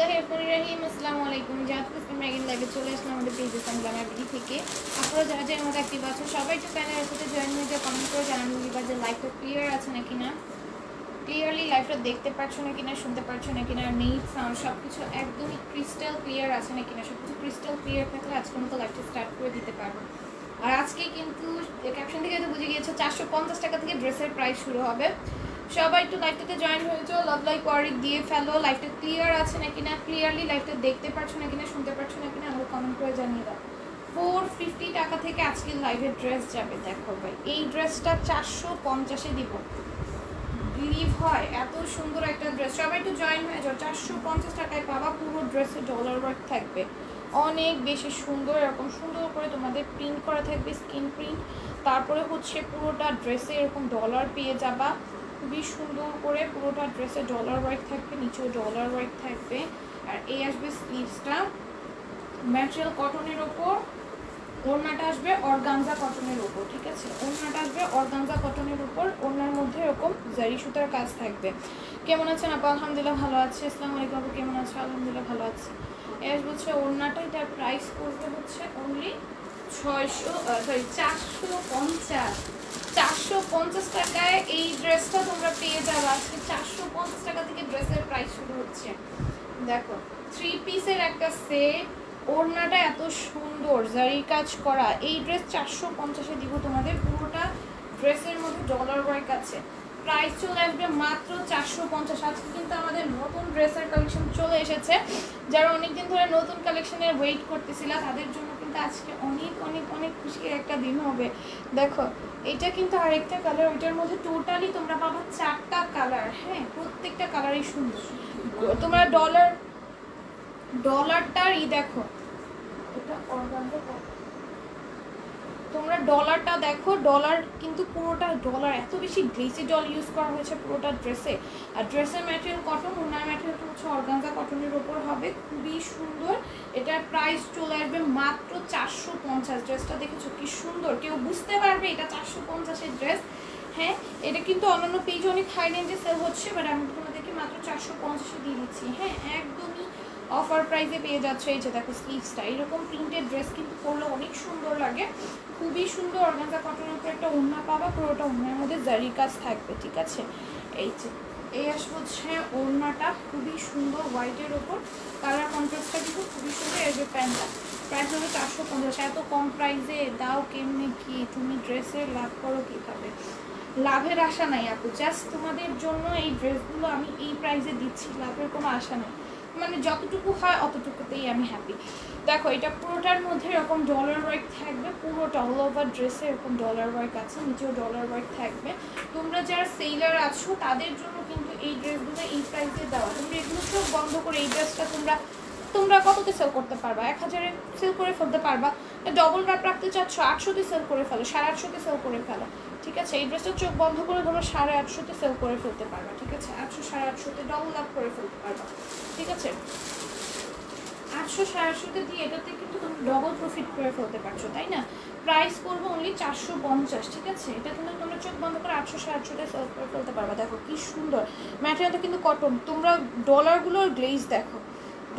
আসসালামু আলাইকুম। ম্যাগিন লাইভে চলে আসলাম আমাদের পেজে গ্লামারবিডি থেকে। আপনারা যারা যারা আমাদের অ্যাক্টিভ আছেন সবাই একটু প্যানেলের সাথে জয়েন হয়ে যায়, কমেন্ট করে জানানো দিবা যে লাইভটা ক্লিয়ার আছে নাকি না, ক্লিয়ারলি লাইভটা দেখতে পাচ্ছ না কিনা, শুনতে পাচ্ছ না কিনা, নেট সাউন্ড সব কিছু একদমই ক্রিস্টাল ক্লিয়ার আছে না কিনা। সব কিছু ক্রিস্টাল ক্লিয়ার থাকলে আজকের মতো লাইভটা স্টার্ট করে দিতে পারবো। আর আজকে কিন্তু ক্যাপশন থেকে তো বুঝে গিয়েছে 450 টাকা থেকে ড্রেসের প্রাইস শুরু হবে। সবাই একটু লাইভটাতে জয়েন হয়ে যাও, লাভ লাইক ওয়ারিক দিয়ে ফেলো। লাইভটা ক্লিয়ার আছে নাকি না, ক্লিয়ারলি লাইভটা দেখতে পাচ্ছ না কিনা, শুনতে পাচ্ছ না কিনা, আমরা কমেন্ট করে জানিয়ে দাও। 450 টাকা থেকে আজকে লাইভের ড্রেস যাবে। দেখো ভাই, এই ড্রেসটা 450-এ দিব, বিলিভ হয়? এত সুন্দর একটা ড্রেস। সবাই একটু জয়েন হয়ে যাও। 450 টাকায় পাবা, পুরো ড্রেসে ডলার ওয়ার্ক থাকবে, অনেক বেশি সুন্দর। এরকম সুন্দর করে তোমাদের প্রিন্ট করা থাকবে, স্কিন প্রিন্ট। তারপরে হচ্ছে পুরোটা ড্রেসে এরকম ডলার পেয়ে যাবা, খুবই সুন্দর করে পুরোটা ড্রেসে ডলার ওয়ার্ক থাকবে, নিচেও ডলার ওয়ার্ক থাকবে। আর এই আসবে স্লিভসটা ম্যাটেরিয়াল কটনের ওপর, ওড়নাটা আসবে অর্গানজা কটনের উপর, ঠিক আছে? ওড়নাটা আসবে অর্গানজা কটনের উপর, ওড়নার মধ্যে এরকম জারি সুতার কাজ থাকবে। কেমন আছেন আপা? আলহামদুলিল্লাহ ভালো আছি। আসসালামু আলাইকুম আপু, কেমন আছে? আলহামদুলিল্লাহ ভালো আছি। এর হচ্ছে ওড়নাটা, এটার প্রাইস করবে হচ্ছে অনলি 450 টাকায় এই ড্রেসটা তোমরা পেয়ে যাবে। আজকে 450 টাকা থেকে ড্রেসের প্রাইস শুরু হচ্ছে। দেখো, 3 পিসের একটা সেট, ওড়নাটা এত সুন্দর জারি কাজ করা। এই ড্রেস 450-এ দিব তোমাদের। পুরোটা ড্রেসের মধ্যে ডলার ওয়ার্ক আছে। প্রাইস চলে আসবে মাত্র 450। আজকে কিন্তু আমাদের নতুন ড্রেসের কালেকশন চলে এসেছে। যারা অনেকদিন ধরে নতুন কালেকশনের ওয়েট করতেছিল তাদের জন্য কিন্তু আজকে অনেক অনেক অনেক খুশির একটা দিন হবে। দেখো, এটা কিন্তু আরেকটা কালার, ওইটার মধ্যে টোটালি তোমরা পাবো 4টা কালার। হ্যাঁ, প্রত্যেকটা কালারই সুন্দর। তোমরা ডলারটার দেখো, এটা অর্গানজা। তোমরা ডলারটা দেখো, ডলার কিন্তু পুরোটা ডলার, এত বেশি গ্লেসি ডল ইউজ করা হয়েছে পুরোটা ড্রেসে। আর ড্রেসের ম্যাটেরিয়াল কটন, ওনার ম্যাটেরিয়ালটা হচ্ছে অর্গানজা কটনের ওপর হবে, খুবই সুন্দর। এটার প্রাইস চলে আসবে মাত্র 450। ড্রেসটা দেখেছো কি সুন্দর? কেউ বুঝতে পারবে এটা 450-এর ড্রেস? হ্যাঁ, এটা কিন্তু অন্যান্য পেজে অনেক হাই রেঞ্জে সেল হচ্ছে, বাট আমি তোমাদেরকে মাত্র 450-এ দিয়ে দিচ্ছি। হ্যাঁ, একদমই অফার প্রাইসে পেয়ে যাচ্ছে। এই যে দেখো স্লিভসটা, এরকম প্রিন্টেড ড্রেস কিন্তু পরলে অনেক সুন্দর লাগে, খুবই সুন্দর। অর্গানজা কটনের উপর একটা ওড়না পাবা, পুরোটা ওড়নার মধ্যে জারি কাজ থাকবে, ঠিক আছে? এই যে এই আসবে হচ্ছে ওড়নাটা, খুবই সুন্দর হোয়াইটের ওপর, কালার কন্ট্রাস্টটা কিন্তু খুবই সুন্দর। এই যে প্যান্টটা প্রাইস হবে 450। এত কম প্রাইসে দাও কেমনে কি? তুমি ড্রেসের লাভ করো কীভাবে? লাভের আশা নাই আপু, জাস্ট তোমাদের জন্য এই ড্রেসগুলো আমি এই প্রাইসে দিচ্ছি, লাভের কোনো আশা নেই। মানে যতটুকু হয় অতটুকুতেই আমি হ্যাপি। দেখো, এটা পুরোটার মধ্যে এরকম ডলার ওয়ার্ক থাকবে, পুরোটা অল ওভার ড্রেসে এরকম ডলার ওয়ার্ক আছে, নিচেও ডলার ওয়ার্ক থাকবে। তোমরা যারা সেলার আছো তাদের জন্য কিন্তু এই ড্রেসগুলো এই প্রাইসে দেওয়া। তোমরা এগুলো সব বন্ধ করে এই ড্রেসটা তোমরা কততে সেল করতে পারবা? 1000-এ সেল করে ফেলতে পারবা। ডবল র্যাপ রাখতে চাচ্ছ, 800-তে সেল করে ফেলো, 850-তে সেল করে ফেলো, ঠিক আছে? এই ড্রেসটা চোখ বন্ধ করে ধরো 850-তে সেল করে ফেলতে পারবা, ঠিক আছে? 800, 850-তে ডবল র্যাপ করে ফেলতে পারবা, ঠিক আছে? 800, 850-তে দিয়ে এটাতে কিন্তু তুমি ডবল প্রফিট করে ফেলতে পারছো, তাই না? প্রাইস করবো অনলি 450, ঠিক আছে? এটা কিন্তু তোমরা চোখ বন্ধ করে 800, 850-তে সেল করে ফেলতে পারবা। দেখো কি সুন্দর ম্যাটেরিয়ালটা কিন্তু কটন। তোমরা ডলারগুলোর গ্লেজ দেখো,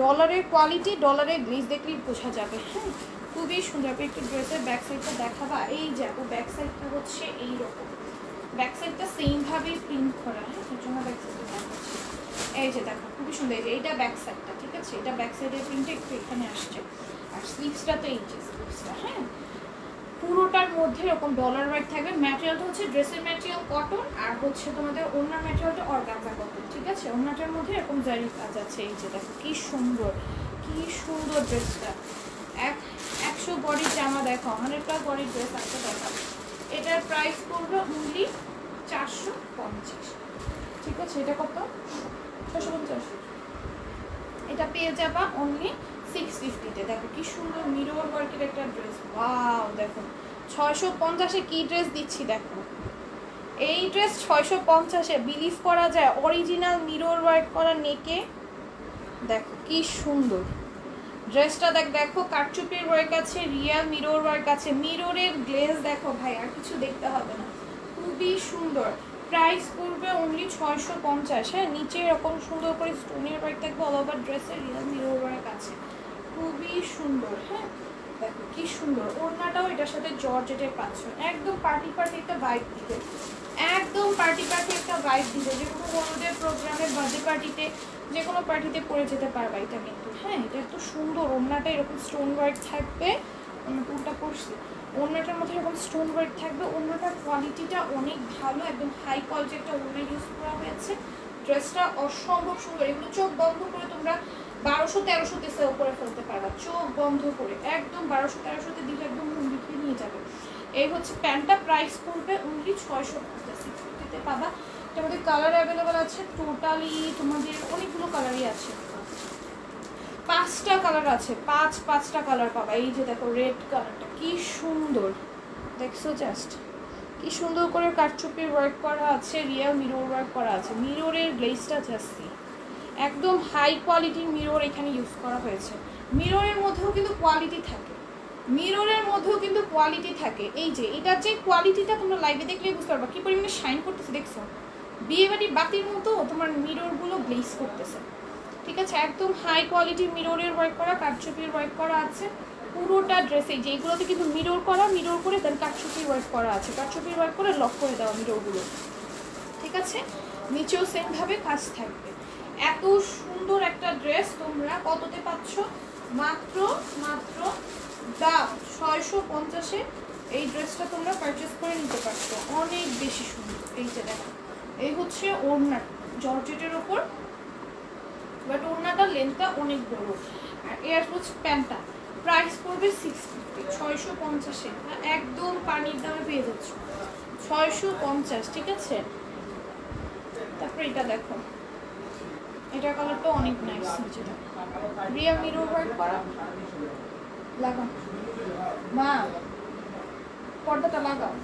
ডলারের কোয়ালিটি, ডলারের গ্লেজ দেখলেই বোঝা যাবে। হ্যাঁ, খুবই সুন্দর। একটু ড্রেসের ব্যাক সাইডটা দেখাবা। এই যে ব্যাক সাইডটা হচ্ছে এইরকম, ব্যাক সাইডটা সেমভাবেই প্রিন্ট করা। হ্যাঁ, এর জন্য ব্যাক সাইডটা দেখাচ্ছি। এই যে দেখো খুবই সুন্দর। এইটা ব্যাক সাইডটা, ঠিক আছে? এটা ব্যাক সাইডের প্রিন্টটা একটু এখানে আসছে। আর স্লিভসটা তো এই যে স্লিভসটা, হ্যাঁ, পুরোটার মধ্যে এরকম ডলার ওয়ার্ক থাকবে। ম্যাটেরিয়ালটা হচ্ছে ড্রেসের ম্যাটেরিয়াল কটন, আর হচ্ছে তোমাদের ওড়নার ম্যাটেরিয়ালটা অর্গানজা কটন, ঠিক আছে? ওড়নাটার মধ্যে এরকম জারি কাজ আছে। এই যে দেখো কি সুন্দর, কি সুন্দর ড্রেসটা। 100 বডি জামা, দেখো 100+ বডি ড্রেস আছে। দেখো, এটার প্রাইস পড়বে অনলি 450, ঠিক আছে? এটা কত? 650। এটা পেয়ে যাবা অনলি 650-তে। দেখো কি সুন্দর মিরর ওয়ার্কের একটা ড্রেস। ওয়াও, দেখো 650-এ কি ড্রেস দিচ্ছি। দেখো এই ড্রেস 650-এ, বিলিভ করা যায়? অরিজিনাল মিরর ওয়ার্ক করা নেকে, দেখো কি সুন্দর ড্রেসটা। দেখো কারচুপির ওয়ার্ক আছে, রিয়াল মিরর ওয়ার্ক আছে, মিররের গ্লেজ দেখো ভাই, আর কিছু দেখতে হবে না, খুবই সুন্দর। প্রাইস পড়বে অনলি 650। হ্যাঁ, নিচে এরকম সুন্দর করে স্টোনের ওয়ার্ক থাকবে অল ওভার ড্রেসের, রিয়েল মিরর ওয়ার্ক আছে, খুবই সুন্দর। হ্যাঁ দেখো কি সুন্দর, ওড়নাটাও এটার সাথে জর্জেটের পাচ্ছ, একদম পার্টি পার্টি একটা ভাইব দিবে, একদম পার্টি পার্টি একটা ভাইব দিবে, যে কোনো বড়দের প্রোগ্রামে, বার্থডে পার্টিতে, যে কোনো পার্টিতে পরে যেতে পারবা এটা কিন্তু। হ্যাঁ এটা এত সুন্দর, ওড়নাটা এরকম স্টোন ওয়ার্ক থাকবে, আমি কোনটা পরছি, ওড়নাটার মধ্যে এরকম স্টোন ওয়ার্ক থাকবে, ওড়নাটার কোয়ালিটিটা অনেক ভালো, একদম হাই কোয়ালিটি একটা ওড়না ইউজ করা হয়েছে। ড্রেসটা অসম্ভব সুন্দর, এগুলো চোখ বন্ধ করে তোমরা 1200-1300-তে সেল করে ফেলতে পারবা, চোখ বন্ধ করে একদম 1200-1300-তে দিলে একদম মন বিক্রি নিয়ে যাবে। এই হচ্ছে প্যান্টটা, প্রাইস পড়বে অনলি 650-তে পাবা। এটার মধ্যে কালার অ্যাভেলেবেল আছে, টোটালি তোমাদের অনেকগুলো কালারই আছে, 5টা কালার আছে, পাঁচটা কালার পাবা। এই যে দেখো রেড কালারটা কি সুন্দর, দেখছো জাস্ট কি সুন্দর করে কারচুপির ওয়ার্ক করা আছে, রিয়েল মিরর ওয়ার্ক করা আছে, মিররের গ্লেজটা জাস্ট একদম হাই কোয়ালিটির মিরর এখানে ইউজ করা হয়েছে। মিররের মধ্যেও কিন্তু কোয়ালিটি থাকে, মিররের মধ্যেও কিন্তু কোয়ালিটি থাকে। এই যে এটার যে কোয়ালিটিটা তোমরা লাইভে দেখলেই বুঝতে পারবা কি পরিমাণে শাইন করতেছে, দেখছো বিয়েবাড়ির বাতির মতো তোমার মিররগুলো গ্লেজ করতেছে। ঠিক আছে, একদম হাই কোয়ালিটির মিররের ওয়ার্ক করা, কারচুপির ওয়ার্ক করা আছে পুরোটা ড্রেসে। যে এগুলোতে কিন্তু মিরর করা, মিরর করে দেন কারচুপির ওয়ার্ক করা আছে, কারচুপির ওয়ার্ক করে লক করে দেওয়া মিররগুলো। ঠিক আছে, নিচেও সেমভাবে কাজ থাকবে। এত সুন্দর একটা ড্রেস তোমরা কততে পাচ্ছ, মাত্র দাম 650-এ এই ড্রেসটা তোমরা পারচেস করে নিতে পারছো, অনেক বেশি সুন্দর। এই যে দেখো এই হচ্ছে ওড়না জর্জেটের ওপর, বাট ওড়নাটার লেন্থটা অনেক বড়। আর এর হচ্ছে প্যান্টটা, প্রাইস পড়বে 650, একদম পানির দামে পেয়ে যাচ্ছ 650। ঠিক আছে, তারপরে এটা দেখো, এটা কালারটা অনেক নাইস, যেটা রিয়েল মিরর ওয়ার্ক করা, লাগাও মা পর্দাটা লাগাও,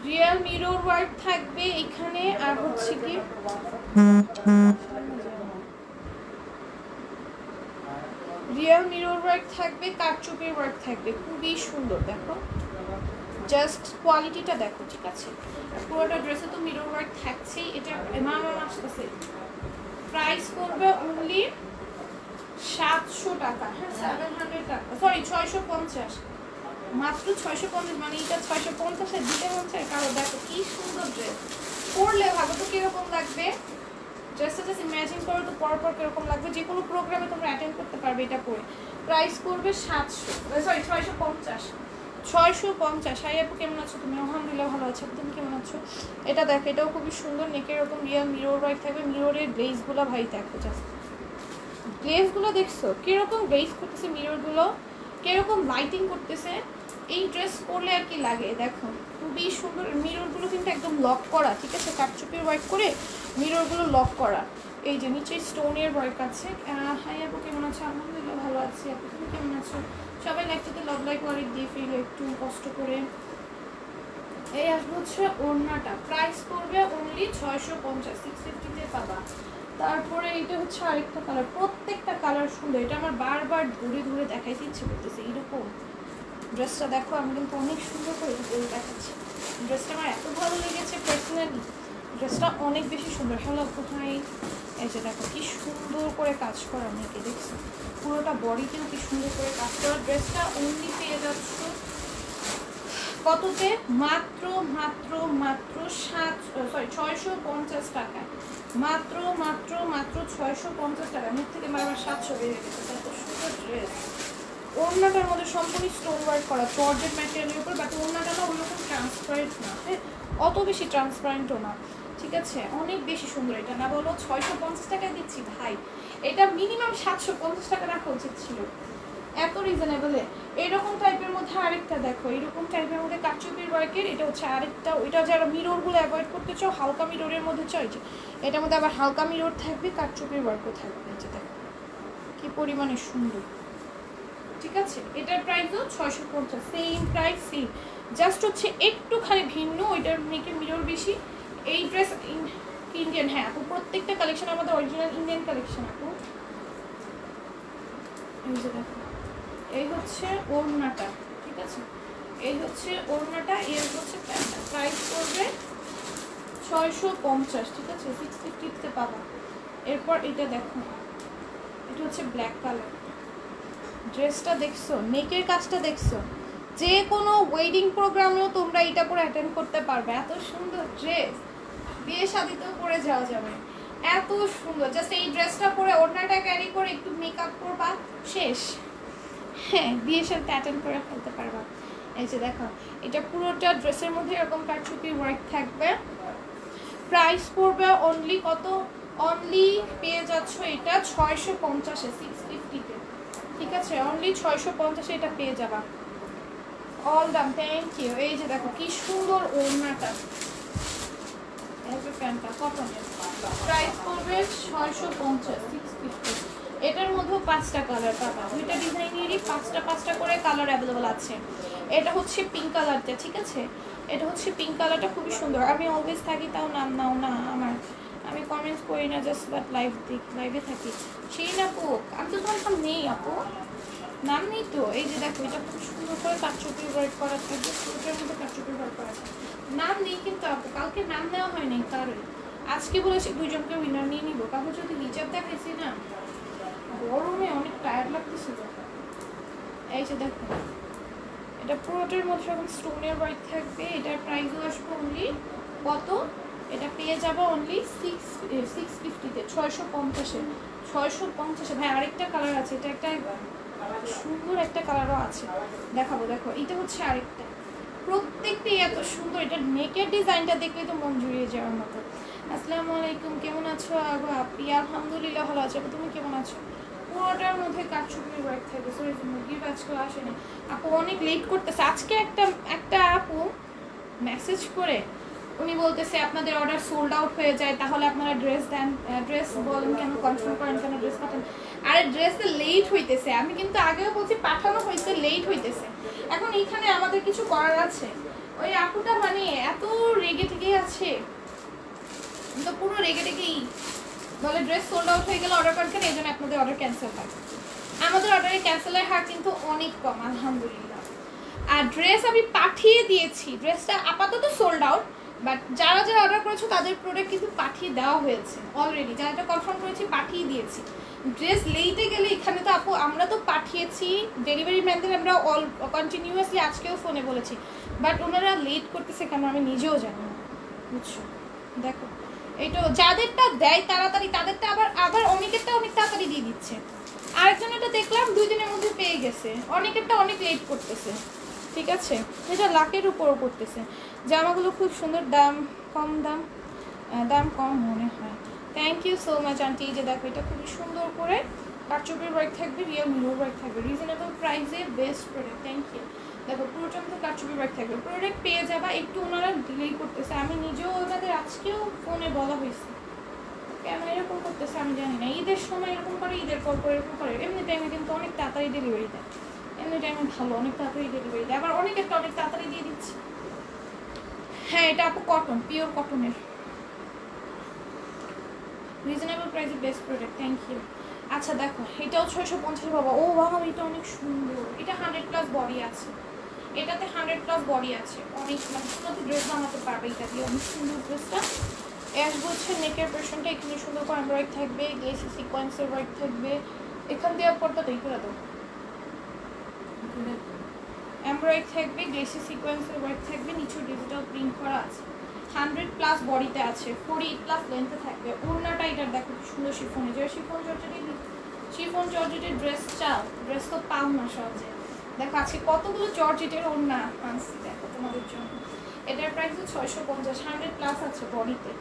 রিয়েল মিরর ওয়ার্ক থাকবে এখানে। আর হচ্ছে কি রিয়েল মিরর ওয়ার্ক থাকবে, কারচুপির ওয়ার্ক থাকবে, খুবই সুন্দর। দেখো জাস্ট কোয়ালিটিটা দেখো। ঠিক আছে, পুরোটা ড্রেসে তো মিরর ওয়ার্ক থাকছেই। এটা আসতেছে, প্রাইস করবে অনলি 700 টাকা। হ্যাঁ 700 টাকা, সরি 650, মাত্র 650। মানে এটা 650-এ দিতে হচ্ছে কারো। দেখো কি সুন্দর ড্রেস, পরলে ভাবো তো কিরকম লাগবে, ড্রেসটা জাস্ট ইমাজিন করো তো পরপর কিরকম লাগবে। যে কোনো প্রোগ্রামে তোমরা অ্যাটেন্ড করতে পারবে এটা পরে। প্রাইস করবে 650। হাই আপু কেমন আছো তুমি? আলহামদুলিল্লাহ ভালো আছো, তুমি কেমন আছো? এটা দেখো, এটাও খুবই সুন্দর, নেকের এরকম রিয়েল মিরর ওয়ার্ক থাকবে, মিররের গ্লেজগুলো ভাই দেখো জাস্ট, গ্লেজগুলো দেখছো কিরকম গ্লেজ করতেছে, মিররগুলো কিরকম লাইটিং করতেছে। এই ড্রেস পরলে আর কি লাগে দেখো, খুবই সুন্দর। মিররগুলো কিন্তু একদম লক করা, ঠিক আছে, কারচুপির ওয়ার্ক করে মিররগুলো লক করা। এই যে নিচে স্টোনের ওয়ার্ক আছে। হাই আপু কেমন আছো? আলহামদুলিল্লাহ ভালো আছি, আপু তুমি কেমন আছো? সবাই লাইকটাতে লাভ লাইক ওয়ার্ক দিয়ে ফেলো একটু কষ্ট করে। এই আসবে হচ্ছে ওড়নাটা, প্রাইস করবে অনলি 650, 650-তে পাবা। তারপরে এটা হচ্ছে আরেকটা কালার, প্রত্যেকটা কালার সুন্দর। এটা আমার বারবার ধরে ধরে দেখাইতে ইচ্ছে করতেছে এরকম। ড্রেসটা দেখো, আমি কিন্তু অনেক সুন্দর করে দেখাচ্ছি। ড্রেসটা আমার এত ভালো লেগেছে পার্সোনালি, ড্রেসটা অনেক বেশি সুন্দর। হ্যালো কোথায়, এই যে দেখো কি সুন্দর করে কাজ করা, মেয়েকে দেখছো পুরোটা বডিতেও কি সুন্দর করে কাজ করা। ড্রেসটা অনলি পেয়ে যাচ্ছ কততে, মাত্র 650 টাকায়, মাত্র 650 টাকা। মুখ থেকে আমার 700 বেড়ে গেছে। এত সুন্দর ড্রেস, ওড়নাটার মধ্যে সম্পূর্ণ স্টোন ওয়ার্ক করা জর্জেট ম্যাটেরিয়ালের উপর, বাট ওড়নাটা না ওইরকম ট্রান্সপারেন্ট না, হ্যাঁ অত বেশি ট্রান্সপারেন্টও না। ঠিক আছে, অনেক বেশি সুন্দর। এটা না বলো 650 টাকায় দিচ্ছি ভাই, এটা মিনিমাম 750 টাকা রাখা উচিত ছিল, এত রিজনেবলে। এরকম টাইপের মধ্যে আরেকটা দেখো, এরকম টাইপের মধ্যে কারচুপির ওয়ার্কের, এটা হচ্ছে আরেকটা। ওইটা যারা মিররগুলো অ্যাভয়েড করতে চাও, হালকা মিররের মধ্যে চাইছে, এটার মধ্যে আবার হালকা মিরর থাকবে, কারচুপির ওয়ার্কও থাকবে। এটা দেখো কি পরিমাণে সুন্দর। ঠিক আছে, এটার প্রাইসও 650, সেম প্রাইস সেম, জাস্ট হচ্ছে একটুখানি ভিন্ন, ওইটার মেকে মিরর বেশি। এই ড্রেস ইন্ডিয়ান, হ্যাঁ আপু প্রত্যেকটা কালেকশন আমাদের অরিজিনাল ইন্ডিয়ান কালেকশন আপু। এই যে দেখো, এই হচ্ছে ওড়নাটা, ঠিক আছে, এই হচ্ছে ওড়নাটা, এর হচ্ছে প্যান্টটা। প্রাইস করবে 650, ঠিক আছে? 650-তে পাবা। এরপর এটা দেখো, এটা হচ্ছে ব্ল্যাক কালার। ড্রেসটা দেখছো, নেকের কাজটা দেখছো, যে কোনো ওয়েডিং প্রোগ্রামেও তোমরা এটা পরে অ্যাটেন্ড করতে পারবে। এত সুন্দর ড্রেস, বিয়ে শাদিতেও পরে যাওয়া যাবে, এত সুন্দর। জাস্ট এই ড্রেসটা পরে ওড়নাটা ক্যারি করে একটু মেকআপ করবা, শেষ। হ্যাঁ, বিয়ের সাথে অ্যাটেন্ড করে ফেলতে পারবা। এই যে দেখো, এটা পুরোটা ড্রেসের মধ্যে এরকম কারচুপি ওয়ার্ক থাকবে। প্রাইস পড়বে অনলি কত? অনলি পেয়ে যাচ্ছ এটা 650-এ, 650-তে, ঠিক আছে? অনলি 650-এ এটা পেয়ে যাবা। All done, thank you. এই যে দেখো কি সুন্দর ওড়নাটা, প্যান্টটা কটনের। প্রাইস পড়বে 650, 650। এটার মধ্যেও 5টা কালার পাবা, দুইটা ডিজাইনেরই 5টা করে কালার অ্যাভেলেবল আছে। এটা হচ্ছে পিঙ্ক কালারটা, ঠিক আছে? এটা হচ্ছে পিঙ্ক কালারটা, খুবই সুন্দর। আমি অলওয়েজ থাকি, তাও নাম নাও না আমার, আমি কমেন্টস করি না, জাস্ট বাট লাইভে থাকি। সেই না আপু, আমি তো তোমার নাম নেই আপু, নাম নেই তো। এই যে দেখো, এটা খুব সুন্দর করে কারচুপি ওয়ার্ক করা থাকবে, পুরোটার মধ্যে কারচুপি ওয়ার্ক করা থাকবে। নাম নেই কিন্তু আপু, কালকে নাম নেওয়া হয় নাই কারোর। আজকে বলেছি দুইজনকে উইনার নিয়ে নিবো, কারণ যদি হিজাব দেখাইছি না, গরমে অনেক টায়ার্ড লাগতেছিল। এই যে দেখো, এটা পুরোটার মধ্যে এখন স্টোনের ওয়ার্ক থাকবে। এটার প্রাইসও আসবে অনলি কত? এটা পেয়ে যাবো অনলি 650-তে, 650-এ। 650-এ। ভাই আরেকটা কালার আছে, এটা একটা সুন্দর একটা কালারও আছে, দেখাবো। দেখো, এটা হচ্ছে আরেকটা, প্রত্যেকটাই এত সুন্দর। এটা নেকের ডিজাইনটা দেখলে তো মন জুড়িয়ে যাওয়ার মতো। আসসালামু আলাইকুম, কেমন আছো আগো? আপনি? আলহামদুলিল্লাহ ভালো আছো। তুমি কেমন আছো? পুরোটার মধ্যে কারচুপি ওয়ার্ক থাকবে। সরি, মুরগির আজকে আসেনি আপু, অনেক লেট করতেছে। আজকে একটা আপু মেসেজ করে উনি বলতেছে আপনাদের অর্ডার সোল্ড আউট হয়ে যায়, তাহলে আপনারা ড্রেস দেন, ড্রেস বলেন কেন, কনফার্ম করেন কেন, ড্রেস পাঠান। আরে ড্রেসে লেট হইতেছে, আমি কিন্তু আগেও বলছি পাঠানো হয়েছে, লেট হইতেছে। এখন এইখানে আমাদের কিছু করার আছে। ওই আপুটা মানে এত রেগে টেগে আছে, তো পুরো রেগে টেগেই বলে ড্রেস সোল্ড আউট হয়ে গেলে অর্ডার করেন, এই জন্য আপনাদের অর্ডার ক্যান্সেল হয়। আমাদের অর্ডারে ক্যান্সেলের হার কিন্তু অনেক কম, আলহামদুলিল্লাহ। আর ড্রেস আমি পাঠিয়ে দিয়েছি, ড্রেসটা আপাতত সোল্ড আউট, বাট যারা যারা অর্ডার করেছো তাদের প্রোডাক্ট কিন্তু পাঠিয়ে দেওয়া হয়েছে অলরেডি। যারা কনফার্ম করেছি পাঠিয়ে দিয়েছি। ড্রেস লেটে গেলে এখানে তো আপু আমরা তো পাঠিয়েছি, ডেলিভারি ম্যানদের আমরা কন্টিনিউয়াসলি আজকেও ফোনে বলেছি, বাট ওনারা লেট করতেছে কেন আমি নিজেও জানি না, বুঝছো? দেখো, এইটা যাদেরটা দেয় তাড়াতাড়ি, তাদেরটা আবার অনেকেরটা অনেক তাড়াতাড়ি দিয়ে দিচ্ছে। আরেকজনেরটা দেখলাম 2 দিনের মধ্যে পেয়ে গেছে, অনেকেরটা অনেক লেট করতেছে, ঠিক আছে? এটা লাখের উপরও করতেছে। জামাগুলো খুব সুন্দর, দাম কম মনে হয়। Thank you so much aunty. যে দেখো, এটা খুবই সুন্দর করে কারচুপির ওয়ার্ক থাকবে, রিয়েল মিরর ওয়ার্ক থাকবে, রিজনেবল প্রাইসে বেস্ট প্রোডাক্ট। Thank you. দেখো, পুরোটা মধ্যে কারচুপির ওয়ার্ক থাকবে, প্রোডাক্ট পেয়ে যাবা। একটু ওনারা ডিলে করতেছে, আমি নিজেও ওনাদের আজকেও ফোনে বলা হয়েছে কেন এরকম করতেছে আমি জানি না। ঈদের সময় এরকম করে, ঈদের পর এরকম করে। এমনি টাইমে কিন্তু অনেক তাড়াতাড়ি ডেলিভারি দেয়, এমনি টাইমে ভালো, অনেক তাড়াতাড়ি ডেলিভারি দেয়। আবার অনেকেরটা অনেক তাড়াতাড়ি দিয়ে দিচ্ছে। হ্যাঁ, এটা আপু কটন, পিওর কটনের, রিজনেবল প্রাইসে বেস্ট প্রোডাক্ট। Thank you. আচ্ছা দেখো, এটাও 650 বাবা। ও বাবা, এটা অনেক সুন্দর। এটা 100+ বডি আছে, এটাতে 100+ বডি আছে, অনেক মানে ড্রেস বানাতে পারবে এটা দিয়ে, অনেক সুন্দর ড্রেসটা। আসবে হচ্ছে নেকের পোর্শনটা, এখানে সুন্দর করে এমব্রয়ডারি থাকবে, গ্লেসি সিকোয়েন্সের ওয়ার্ক থাকবে। এখান দিয়ে পর্দাটা এই করে দাও, এমব্রয়ডারি থাকবে, গ্লেসি সিকোয়েন্সের ওয়ার্ক থাকবে, নিচে ডিজিটাল প্রিন্ট করা আছে। 100+ বডিতে আছে, 48+ লেন্থে থাকবে। ওড়নাটা এটার দেখো কি সুন্দর শিফনে, যে শিফন জর্জেটের ড্রেস চাও, ড্রেস তো পাও না সহজে। দেখো আজকে কতগুলো জর্জেটের ওড়না আনছি দেখো তোমাদের জন্য। এটার প্রাইস 650, 100+ আছে বডিতে।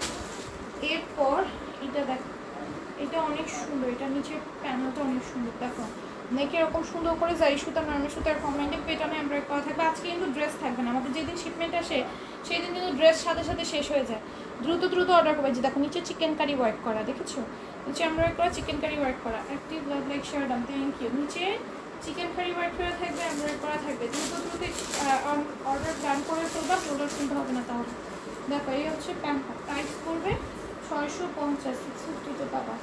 এরপর এটা দেখো, এটা অনেক সুন্দর, এটা নিচের প্যানেলটা অনেক সুন্দর। দেখো নেকে এরকম সুন্দর করে জারি সুতা, নরমাল সুতার কম্বাইন্ডে পেটানো এমব্রয়ডারি করা থাকবে। আজকে কিন্তু ড্রেস থাকবে না, আমাদের যেদিন শিপমেন্ট আসে সেই দিন কিন্তু ড্রেস সাথে সাথে শেষ হয়ে যায়। দ্রুত অর্ডার করবে। যে দেখো নিচে চিকেন কারি ওয়ার্ক করা, দেখেছো? নিচে এমব্রয়ডারি করা, চিকেন কারি ওয়ার্ক করা। Active love like share done, thank you. নিচে চিকেন কারি ওয়ার্ক করা থাকবে, এমব্রয়ডারি করা থাকবে। দ্রুত অর্ডার ডান করে ফেলবা, অর্ডার কিনতে হবে না তাহলে। দেখো এই হচ্ছে প্যান্টটা, প্রাইস করবে 650, 650-তে পাবা।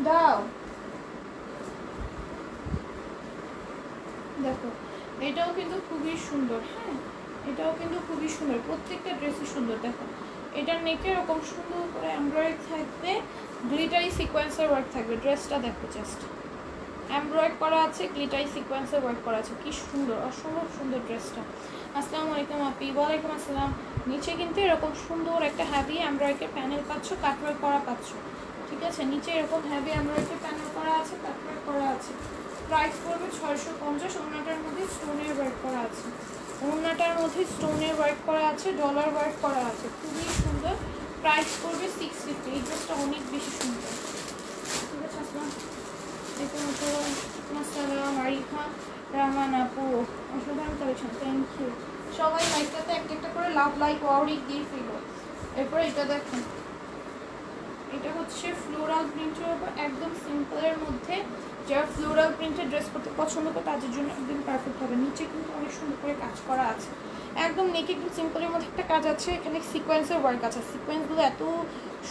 দাও, দেখো এটাও কিন্তু খুবই সুন্দর। হ্যাঁ, এটাও কিন্তু খুবই সুন্দর, প্রত্যেকটা ড্রেসই সুন্দর। দেখো এটার নেকে এরকম সুন্দর করে এমব্রয়ডারি থাকবে, গ্লিটারি সিকোয়েন্সের ওয়ার্ক থাকবে। ড্রেসটা দেখো, জাস্ট এমব্রয়েড করা আছে, গ্লিটারি সিকোয়েন্সের ওয়ার্ক করা আছে, কি সুন্দর, অসম্ভব সুন্দর ড্রেসটা। আসসালামু আলাইকুম আপি। ওয়ালাইকুম আসসালাম। নিচে কিন্তু এরকম সুন্দর একটা হ্যাভি এমব্রয়েডের প্যানেল পাচ্ছ, কাটওয়ার্ক করা পাচ্ছ, ঠিক আছে। নিচে এরকম হ্যাভি এমব্রয়েডের প্যানেল করা আছে, কাটওয়ার্ক করা আছে। প্রাইস পড়বে 650। ওড়নাটার মধ্যে স্টোনের ওয়ার্ক করা আছে, ওড়নাটার মধ্যে স্টোনের ওয়ার্ক করা আছে, ডলার ওয়ার্ক করা আছে, খুবই সুন্দর। প্রাইস পড়বে 650। এই ড্রেসটা অনেক বেশি সুন্দর, ঠিক আছে। আসসালাম আরিফা রহমান আপু, অসাধারণ কালেকশন, থ্যাংক ইউ। সবাই লাইকটাতে একটা একটা করে লাভ লাইক ওয়ারিক দিয়ে ফেলো। এরপরে এটা দেখুন, এটা হচ্ছে ফ্লোরাল প্রিন্টের উপর একদম সিম্পলের মধ্যে। যারা ফ্লোরাল প্রিন্টের ড্রেস করতে পছন্দ করে তাদের জন্য একদম পারফেক্ট হবে। নিচে কিন্তু অনেক সুন্দর করে কাজ করা আছে, একদম নেকে একদম সিম্পলের মধ্যে একটা কাজ আছে। এখানে সিকোয়েন্সের ওয়ার্ক আছে, সিকোয়েন্সগুলো এত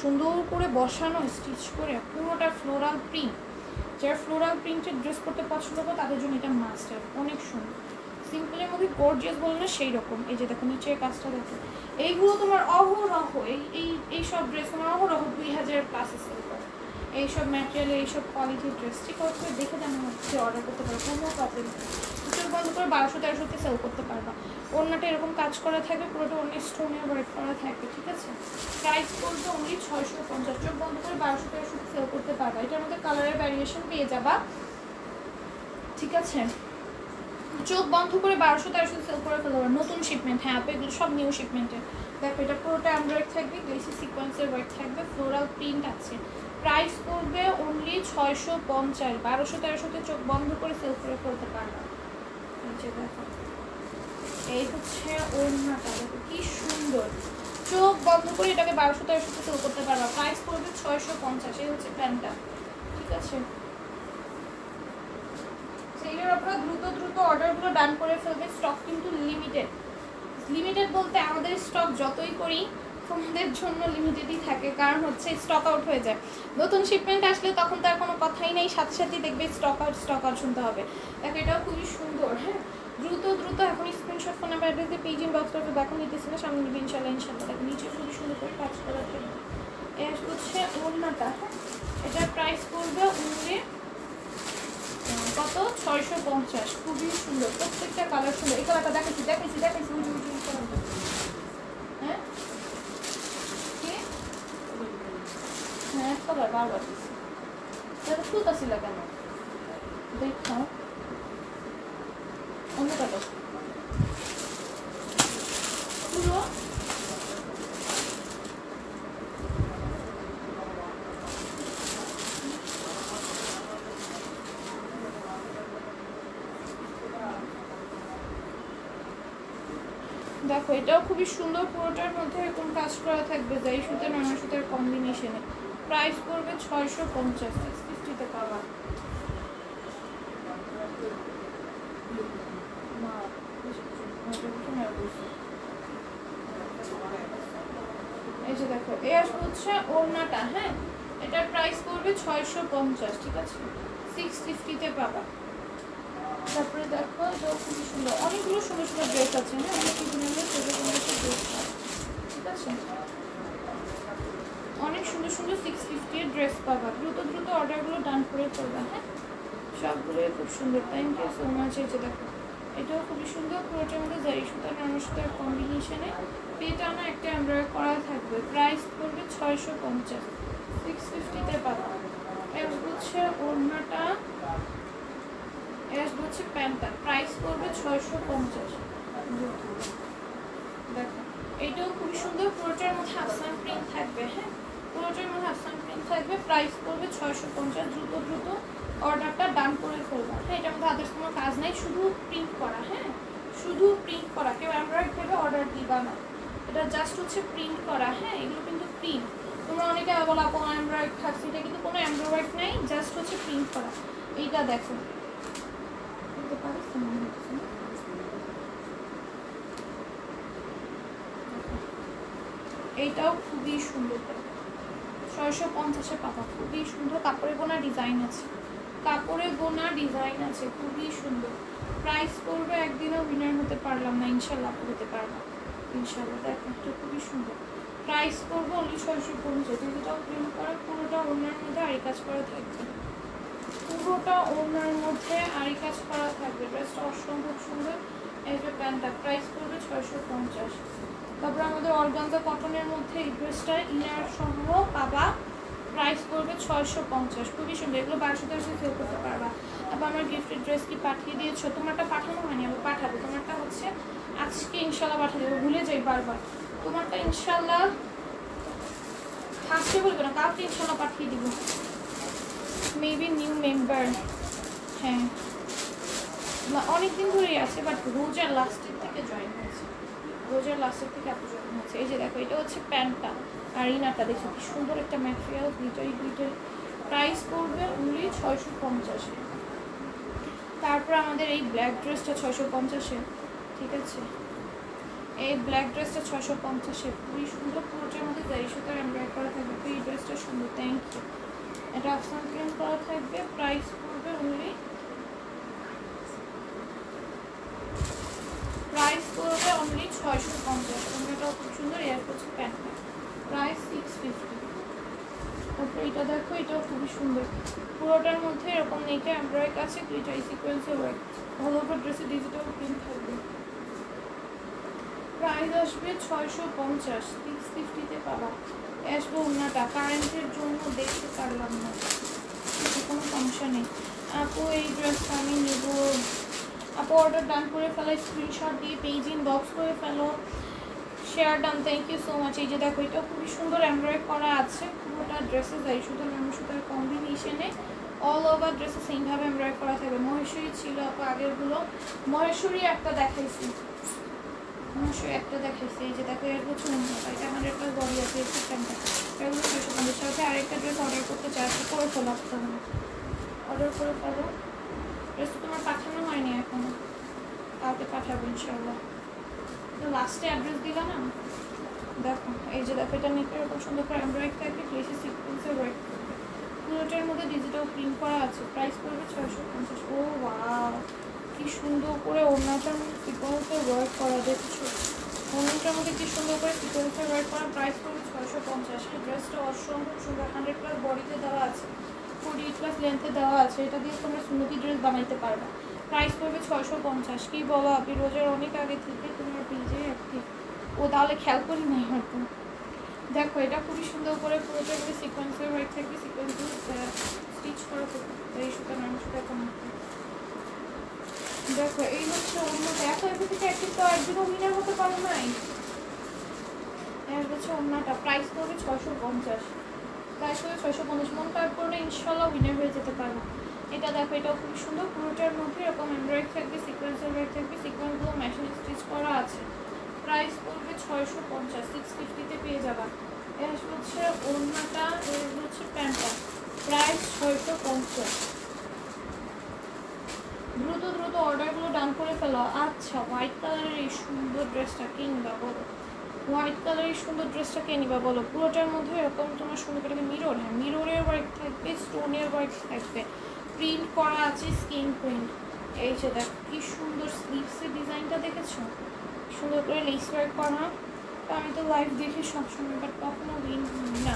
সুন্দর করে বসানো, স্টিচ করে, পুরোটা ফ্লোরাল প্রিন্ট। যারা ফ্লোরাল প্রিন্টের ড্রেস করতে পছন্দ করে তাদের জন্য এটা মাস্ট হবে, অনেক সুন্দর। সিম্পলের মধ্যে গর্জিয়াস বলে না সেই রকম। এই যে দেখো নিচের কাজটা দেখো, এইগুলো তোমার অহরহ এই সব ড্রেস তোমার অহরহ 2000+ সেল করে। এইসব ম্যাটেরিয়াল, এইসব কোয়ালিটির ড্রেস ঠিক আছে, দেখে জানা হচ্ছে অর্ডার করতে পারো, কোনো প্রবলেম নেই। চোখ বন্ধ করে 1200-1300-তে সেল করতে পারবা। ওড়নাটা এরকম কাজ করা থাকবে, পুরোটা অন্য স্টোনের ওয়ার্ক করা থাকবে, ঠিক আছে। প্রাইস পড়বে অনলি 650। চোখ বন্ধ করে 1200-1300-তে সেল করতে পারবা। এটার মধ্যে কালারের ভ্যারিয়েশন পেয়ে যাবা, ঠিক আছে। চোখ বন্ধ করে 1200-1300 সেল করে ফেলতে পারো। নতুন শিপমেন্ট, হ্যাঁ আপু এগুলো সব নিউ শিপমেন্টের। দেখো এটা পুরোটা এমব্রয়েড থাকবে, গ্লেসি সিকোয়েন্সের ওয়ার্ক থাকবে, ফ্লোরাল প্রিন্ট আছে। প্রাইস পড়বে অনলি 650। 1200-1300-তে চোখ বন্ধ করে সেল করে ফেলতে পারবা। দেখো এই হচ্ছে ওড়নাটা, দেখো কি সুন্দর, চোখ বন্ধ করে এটাকে 1200-1300-তে সেল করতে পারবা। প্রাইস পড়বে 650। এই হচ্ছে প্যান্টটা, ঠিক আছে। সেইটার আপনারা দ্রুত অর্ডারগুলো ডান করে ফেলবে। স্টক কিন্তু লিমিটেড বলতে আমাদের স্টক যতই করি তোমাদের জন্য লিমিটেডই থাকে, কারণ হচ্ছে স্টক আউট হয়ে যায়। নতুন শিপমেন্ট আসলে তখন তার কোনো কথাই নেই, সাথে সাথেই দেখবে স্টক আউট শুনতে হবে। দেখো এটাও খুবই সুন্দর। হ্যাঁ, দ্রুত এখন স্ক্রিনশট ফোন নাম্বার অ্যাড্রেস দিয়ে পেজ ইনবক্স করবে। দেখো নিতেছি না, সামনে দিবে ইনশাল্লাহ। দেখো নিচে খুবই সুন্দর করে কাজ করা থাকবে। এর হচ্ছে ওড়নাটা। হ্যাঁ, এটার প্রাইস পড়বে অনলি কত, 650। খুবই সুন্দর, প্রত্যেকটা কালার সুন্দর। এই কালারটা দেখাইছি হ্যাঁ, হ্যাঁ কালার বারবার সুতা ছিল কেন দেখো, অন্য কালার পুরো দেখো এটাও খুবই সুন্দর, পুরোটার মধ্যে এরকম কাজ করা থাকবে, যাই সুতা নানা সুতার কম্বিনেশনে। প্রাইস পড়বে 650। 650-তে পাবা। এই যে দেখো এই আসবে হচ্ছে ওড়নাটা। হ্যাঁ, এটার প্রাইস পড়বে 650, ঠিক আছে। 650-তে পাবা। তারপরে দেখো এটাও খুবই সুন্দর, অনেকগুলো সুন্দর সুন্দর ড্রেস আছে। হ্যাঁ, অনেক সুন্দর ড্রেস, ঠিক আছে। অনেক সুন্দর 650-এর ড্রেস পাবা। দ্রুত অর্ডারগুলো ডান করে ফেলবা। হ্যাঁ, সবগুলোই খুব সুন্দর, থ্যাংক ইউ সো মাচ। এই যে দেখো এটাও খুবই সুন্দর, পুরোটার মধ্যে জারি সুতা নানা সুতার কম্বিনেশনে পেটানো একটা এমব্রয়ডারি করা থাকবে। প্রাইস পড়বে 650। 650-তে পাবা। এর হচ্ছে ওড়নাটা, এর হচ্ছে প্যান্টটা। প্রাইস পড়বে 650। দেখো এইটাও খুবই সুন্দর, পুরোটার মধ্যে আফসান প্রিন্ট থাকবে। হ্যাঁ, পুরোটার মধ্যে আফসান প্রিন্ট থাকবে। প্রাইস পড়বে 650। দ্রুত অর্ডারটা ডান করে ফেলবা। হ্যাঁ, এটার মধ্যে আদার্স কোনো কাজ নেই, শুধু প্রিন্ট করা। হ্যাঁ, শুধু প্রিন্ট করা, কেউ এমব্রয়েড ভেবে অর্ডার দিবা না, এটা জাস্ট হচ্ছে প্রিন্ট করা। হ্যাঁ, এগুলো কিন্তু প্রিন্ট। তোমরা অনেকে বলা কোনো এমব্রয়েড থাকছে, এটা কিন্তু কোনো এমব্রয়েড নেই, জাস্ট হচ্ছে প্রিন্ট করা। এইটা দেখো এইটাও খুবই সুন্দর, 650-এ পাবা। খুবই সুন্দর কাপড়ের বোনা ডিজাইন আছে, কাপড়ে বোনা ডিজাইন আছে, খুবই সুন্দর। প্রাইস পড়বে, একদিনও উইনার হতে পারলাম না, ইনশাল্লাহ হতে পারলাম ইনশাল্লাহ। দেখো এটা খুবই সুন্দর। প্রাইস পড়বে অনলি 650। যেটাও প্রিন্ট করা, পুরোটা ওনার মধ্যে আরি কাজ করা থাকবে, পুরোটা ওনার মধ্যে আরি কাজ করা থাকবে। ড্রেসটা অসম্ভব সুন্দর। এই যে প্যান্টটা প্রাইস পড়বে 650। তারপর আমাদের অর্গানজা কটনের মধ্যে এই ড্রেসটা ইনার সহ পাবা, প্রাইস পড়বে 650। খুবই সুন্দর, এগুলো 1200 সেল করতে পারবা। তারপর আমার গিফটের ড্রেস কি পাঠিয়ে দিয়েছো? তোমারটা পাঠানো হয়নি, আমি পাঠাবো। তোমারটা হচ্ছে আজকে ইনশাল্লাহ পাঠিয়ে দেবো, ভুলে যাই বারবার। তোমারটা ইনশাল্লাহ আজকে বলবো না, কালকে ইনশাল্লাহ পাঠিয়ে দিব। মেবি নিউ মেম্বার, হ্যাঁ অনেকদিন ধরেই আছে, বাট রোজার লাস্টের থেকে জয়েন হয়েছে, রোজার লাস্টের থেকে এত জয়েন হয়েছে। এই যে দেখো এটা হচ্ছে প্যান্টটা, আর ইনারটা দেখো কি সুন্দর একটা ম্যাটেরিয়াল, গ্লিটারি গ্লিটারি। প্রাইস পড়বে অনলি 650। তারপর আমাদের এই ব্ল্যাক ড্রেসটা 650-এ, ঠিক আছে? এই ব্ল্যাক ড্রেসটা 650-এ, খুবই সুন্দর। পুরোটার মধ্যে জারি সুতার এমব্রয়ডারি করা থাকবে। তো এই ড্রেসটা সুন্দর, থ্যাংক ইউ। এটা আফসান প্রিন্ট করা থাকবে, প্রাইস পড়বে অনলি, প্রাইস পড়বে অনলি 650। এটাও খুব সুন্দর। এর হচ্ছে প্যান্টটা, প্রাইস 650। তারপর এটা দেখো, এটাও খুবই সুন্দর। পুরোটার মধ্যে এরকম নেকে এমব্রয়ডারি আছে, গ্লিটারি সিকোয়েন্সে ওয়ার্ক, অল ওভার ড্রেসে ডিজিটাল প্রিন্ট থাকবে। প্রাইস আসবে 650, 650-তে পাবা। আসবে ওনাটা, কারেন্টের জন্য দেখতে পারলাম না, কোনো সমস্যা নেই। আপু এই ড্রেসটা আমি নেব। আপু অর্ডার ডান করে ফেলো, স্ক্রিনশট দিয়ে পেজ ইনবক্স করে ফেলো, share done, thank you so much. এই যে দেখো এটা খুবই সুন্দর এমব্রয়ডারি করা আছে, পুরোটা ড্রেসে যাই শুধু নাম সুতার কম্বিনেশনে, অল ওভার ড্রেসে সেমভাবে এমব্রয়ডারি করা থাকবে। মহেশ্বরী ছিল আপু আগেরগুলো, মহেশ্বরী একটা দেখাইছি, মহেশ্বরী একটা দেখাইছি। এই যে দেখো এর হচ্ছে অন্যটা, এটা 100+ বডি আছে, এই সিস্টেমটা এগুলো 650। সাথে আরেকটা ড্রেস অর্ডার করতে চাচ্ছি, করে ফেলো, অর্ডার করে ফেলো। ড্রেস তো তোমার পাঠানো হয়নি এখনো, কালকে পাঠাবো ইনশাল্লাহ। তো লাস্টে অ্যাড্রেস দিলা না, দেখো এই যে দেখো এটা নেটে এরকম সুন্দর করে এমব্রয়ডারি থাকবে, গ্লেসি সিকোয়েন্সের ওয়ার্ক করবে, পুরোটার মধ্যে ডিজিটাল প্রিন্ট করা আছে। প্রাইস পড়বে 650। ও ওয়াও, কি সুন্দর করে ওড়নাটার মধ্যে সিকোয়েন্সের ওয়ার্ক করা, দেখছো ওড়নাটার মধ্যে কি সুন্দর করে সিকোয়েন্সের ওয়ার্ক করা। প্রাইস পড়বে 650। এই ড্রেসটা অসম্ভব সুন্দর, 100+ বডিতে দেওয়া আছে, 48+ লেন্থে দেওয়া আছে। এটা দিয়ে তোমরা সুন্দর ড্রেস বানাইতে পারবে। প্রাইস পড়বে 650। কি বলো আপনি রোজার অনেক আগে থেকে তোমার পেজে অ্যাক্টিভ? ও তাহলে খেয়াল করি নাই হয়তো। দেখো এটা খুবই সুন্দর করে পুরোটা করে সিকোয়েন্সের ওয়ার্ক থাকবে, সিকোয়েন্সগুলো স্টিচ করা থাকবে, এই সুতা নাম সুতা কম। দেখো এই হচ্ছে অন্যটা, এত এর থেকে অ্যাক্টিভ তো একদিনও উইনার হতে পারো নাই। হচ্ছে অন্যটা, প্রাইস পড়বে 650। প্রাইস পড়বে 650। মন কার্ড করলে ইনশাল্লাহ উইনার হয়ে যেতে পারবো। এটা দেখো এটাও খুব সুন্দর, পুরোটার মধ্যে এরকম এমব্রয়ডারি থাকবে, সিকোয়েন্সের ওয়ার্ক থাকবে, সিকোয়েন্সগুলো মেশিন স্টিচ করা আছে। প্রাইস পড়বে 650, 650-তে পেয়ে যাবা। এর হচ্ছে ওড়নাটা, এর হচ্ছে প্যান্টটা, প্রাইস 650। দ্রুত দ্রুত অর্ডারগুলো ডান করে ফেলো। আচ্ছা হোয়াইট কালারের এই সুন্দর ড্রেসটা কে নিবা বলো, হোয়াইট কালারের সুন্দর ড্রেসটা কে নিবা বলো। পুরোটার মধ্যে এরকম তোমার সুন্দর করে মিরর, হ্যাঁ মিররের ওয়ার্ক থাকবে, স্টোনের ওয়ার্ক থাকবে, প্রিন্ট করা আছে, স্কিন প্রিন্ট। এই যে দেখ কি সুন্দর স্লিভসের ডিজাইনটা দেখেছো, সুন্দর করে লেস ওয়ার্ক করা। তো আমি তো লাইভ দেখি সবসময়, বাট কখনো উইন হই না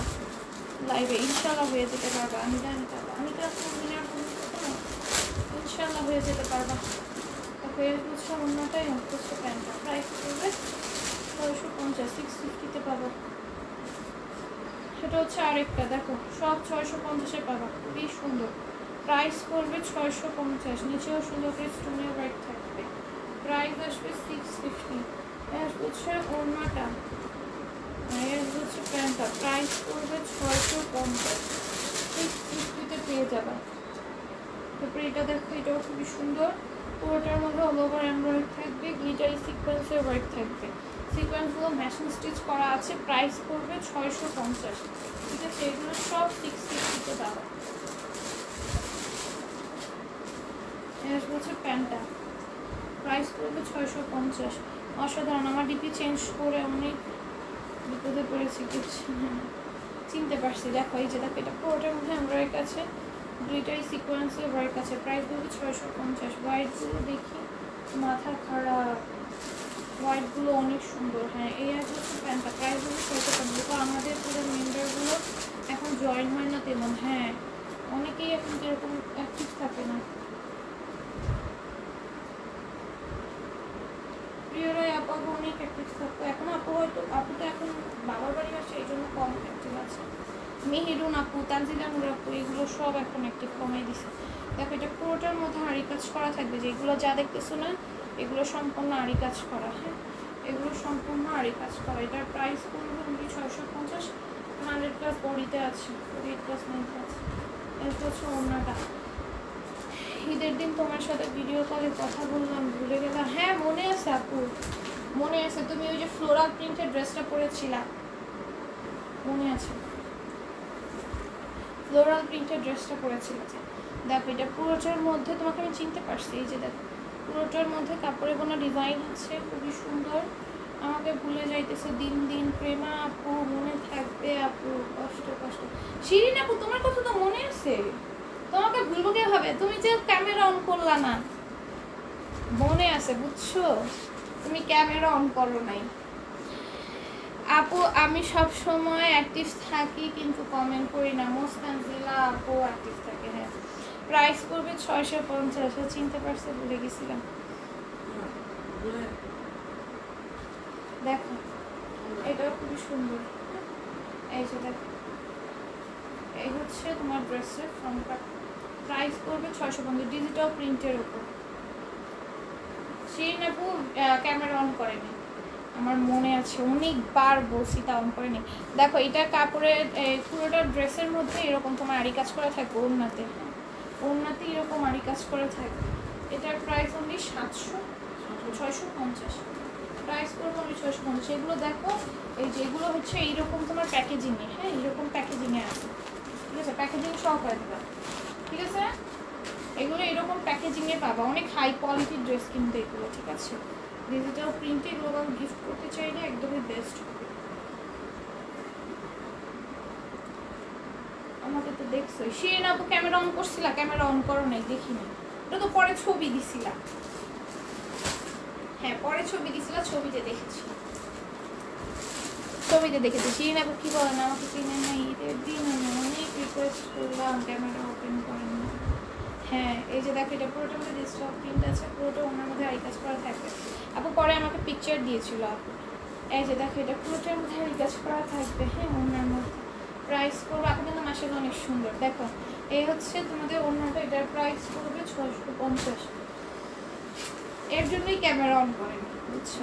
লাইভে। ইনশাল্লাহ হয়ে যেতে পারবা, আমি জানি পারবো, আমি তো এখন উইনার করবো, ইনশাল্লাহ হয়ে যেতে পারবা। তারপরে হচ্ছে অন্যটাই হচ্ছে প্যান্টটা, প্রাইস করবে 650, 650-তে পাবো। সেটা হচ্ছে আরেকটা, দেখো সব 650-এ পাবা, খুবই সুন্দর। প্রাইস করবে 650, নিচেও সুন্দর করে স্টোনের ওয়ার্ক থাকবে। প্রাইস আসবে 650। এর হচ্ছে ওড়নাটা, এর হচ্ছে প্যান্টটা, প্রাইস করবে 650, 650-তে পেয়ে যাবা। তারপরে এটা দেখো এটাও খুবই সুন্দর, পুরোটার মধ্যে অল ওভার এমব্রয়ডারি থাকবে, গ্লিটারি সিকোয়েন্সের ওয়ার্ক থাকবে, সিকোয়েন্সগুলো মেশিন স্টিচ করা আছে। প্রাইস পড়বে 650, ঠিক আছে? এগুলো সব 650-তে পাবা। এর হচ্ছে প্যান্টটা, প্রাইস পড়বে 650। অসাধারণ, আমার ডিপি চেঞ্জ করে অনেক বিপদে পড়েছি, কিছু চিনতে পারছি। দেখো এই যে দেখো এটা পুরোটার মধ্যে এমব্রয়ডারি আছে, গ্লিটারি সিকোয়েন্সের ওয়ার্ক আছে, প্রাইস বলবে 650। হোয়াইটগুলো দেখি, মাথা খারাপ, হোয়াইটগুলো অনেক সুন্দর। হ্যাঁ এই হচ্ছে প্যান্টটা, প্রাইস বলবে 650। তো আমাদের পুরো মেম্বারগুলো এখন জয়েন হয় না তেমন। হ্যাঁ অনেকেই এখন যেরকম অ্যাক্টিভ থাকে না। প্রিয়রাই আপু অনেক অ্যাক্টিভ থাকতো, এখন আপু হয়তো আপু তো এখন বাবার বাড়ি আসে এই জন্য কম অ্যাক্টিভ আছে। মেহেরুন আপু, তানজিলা নূর আপু এগুলো সব এখন অ্যাক্টিভ কমাই দিছে। দেখো এটা পুরোটার মধ্যে আড়ি কাজ করা থাকবে, যেগুলো যা দেখতেছো না এগুলো সম্পূর্ণ আড়ি কাজ করা। হ্যাঁ এগুলো সম্পূর্ণ আড়ি কাজ করা। এটার প্রাইস পড়বে 650। 100+ বডিতে আছে, 8+9 আছে। এটা হচ্ছে ওড়নাটা। ঈদের দিন তোমার সাথে ভিডিও কলে কথা বললাম, ভুলে গেলাম। হ্যাঁ মনে আছে আপু, মনে আছে, তুমি ওই যে ফ্লোরাল প্রিন্টের ড্রেসটা পরেছিলা, মনে আছে ফ্লোরাল প্রিন্টের ড্রেসটা পরেছিলা। দেখো এটা পুরোটার মধ্যে তোমাকে আমি চিনতে পারছি। এই যে দেখো পুরোটার মধ্যে কাপড়ে কোনো ডিজাইন আছে, খুবই সুন্দর। আমাকে ভুলে যাইতেছে দিন দিন। প্রেমা আপু মনে থাকবে আপু, কষ্ট কষ্ট। শিরিন আপু তোমার কথা তো মনে আছে, তোমাকে ভুলবো কিভাবে, তুমি যে ক্যামেরা অন করলা না। মনে আছে বুঝছো, তুমি ক্যামেরা অন করো নাই। আপু আমি সব সময় অ্যাক্টিভ থাকি কিন্তু কমেন্ট করি না। মোস্তানজিলা আপু অ্যাক্টিভ থাকে। হ্যাঁ প্রাইস পড়বে 650। চিনতে পারছে, ভুলে গেছিলাম। দেখো এটাও খুবই সুন্দর। এই যে দেখো এই হচ্ছে তোমার ড্রেসের ফ্রন্ট পার্ট, প্রাইস পড়বে 650 ডিজিটাল প্রিন্টের উপর। শিরিন আপু ক্যামেরা অন করেনি, আমার মনে আছে অনেকবার বলছি তা অন করেনি। দেখো এটা কাপড়ের পুরোটা ড্রেসের মধ্যে এরকম তোমার আড়ি কাজ করা থাকবে, ওড়নাতে ওড়নাতে এরকম আড়ি কাজ করা থাকবে। এটার প্রাইস অনলি 650। প্রাইস পড়বে অনলি 650। এগুলো দেখো এই যেগুলো হচ্ছে এইরকম তোমার প্যাকেজিংয়ে। হ্যাঁ এইরকম প্যাকেজিংয়ে আছে, ঠিক আছে, প্যাকেজিং সহকারে দেবা, ঠিক আছে। এগুলো এরকম প্যাকেজিংয়ে পাবা, অনেক হাই কোয়ালিটির ড্রেস কিন্তু এগুলো, ঠিক আছে। ডিজিটাল প্রিন্টে এগুলো গিফট করতে চাইলে একদমই বেস্ট হবে। আমাকে তো দেখছোই। শিরিন আপু ক্যামেরা অন করছিলা, ক্যামেরা অন করো নাই, দেখিনি। ওটা তো পরে ছবি দিছিলা। হ্যাঁ পরে ছবি দিছিলা, ছবিতে দেখেছি, ছবিতে দেখেছি। শিরিন আপু কি বলেন, আমাকে চিনেন না, ঈদের দিন আমি অনেক রিকোয়েস্ট করলাম ক্যামেরা ওপেন করেন না। হ্যাঁ এই যে দেখো এটা পুরোটার মধ্যে ডিজিটাল প্রিন্ট আছে, পুরোটা ওনার মধ্যে আই কাজ করা থাকবে। আপু পরে আমাকে পিকচার দিয়েছিল আপু। এই যে দেখো এটা পুরোটার মধ্যে আই কাজ করা থাকবে। হ্যাঁ ওনার মধ্যে প্রাইস করবো আপু কিন্তু মাসাল্লাহ অনেক সুন্দর। দেখো এই হচ্ছে তোমাদের ওনাটা, এটার প্রাইস করবে 650। এর জন্যই ক্যামেরা অন করেনি বুঝছো,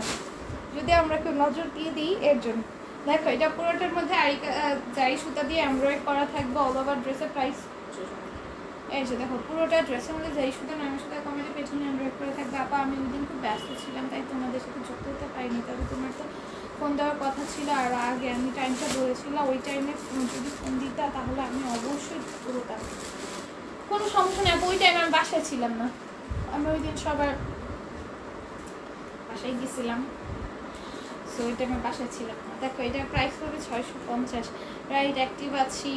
যদি আমরা কেউ নজর দিয়ে দিই এর জন্য। দেখো এটা পুরোটার মধ্যে জারি সুতা দিয়ে এমব্রয়েড করা থাকবে অল ওভার ড্রেসের। প্রাইস এই যে দেখো পুরোটা ড্রেসের মধ্যে জারি সুতা নামে সুতা কমেন্টে পেছনে এমব্রয়েড করা থাকবে। আপা আমি ওই দিন খুব ব্যস্ত ছিলাম তাই তোমাদের সাথে যুক্ত হতে পারিনি, তবে তোমার তো ফোন দেওয়ার কথা ছিল, আর আগে আমি টাইমটা বলেছিলাম, ওই টাইমে যদি ফোন দিতা তাহলে আমি অবশ্যই যুক্ত হতাম। কোনো সমস্যা নেই, ওই টাইমে আমি বাসায় ছিলাম না, আমি ওই দিন সবার বাসায় গেছিলাম, সো ওই টাইমে বাসায় ছিলাম না। দেখো এটার প্রাইস পড়বে 650। রাইট অ্যাক্টিভ আছি,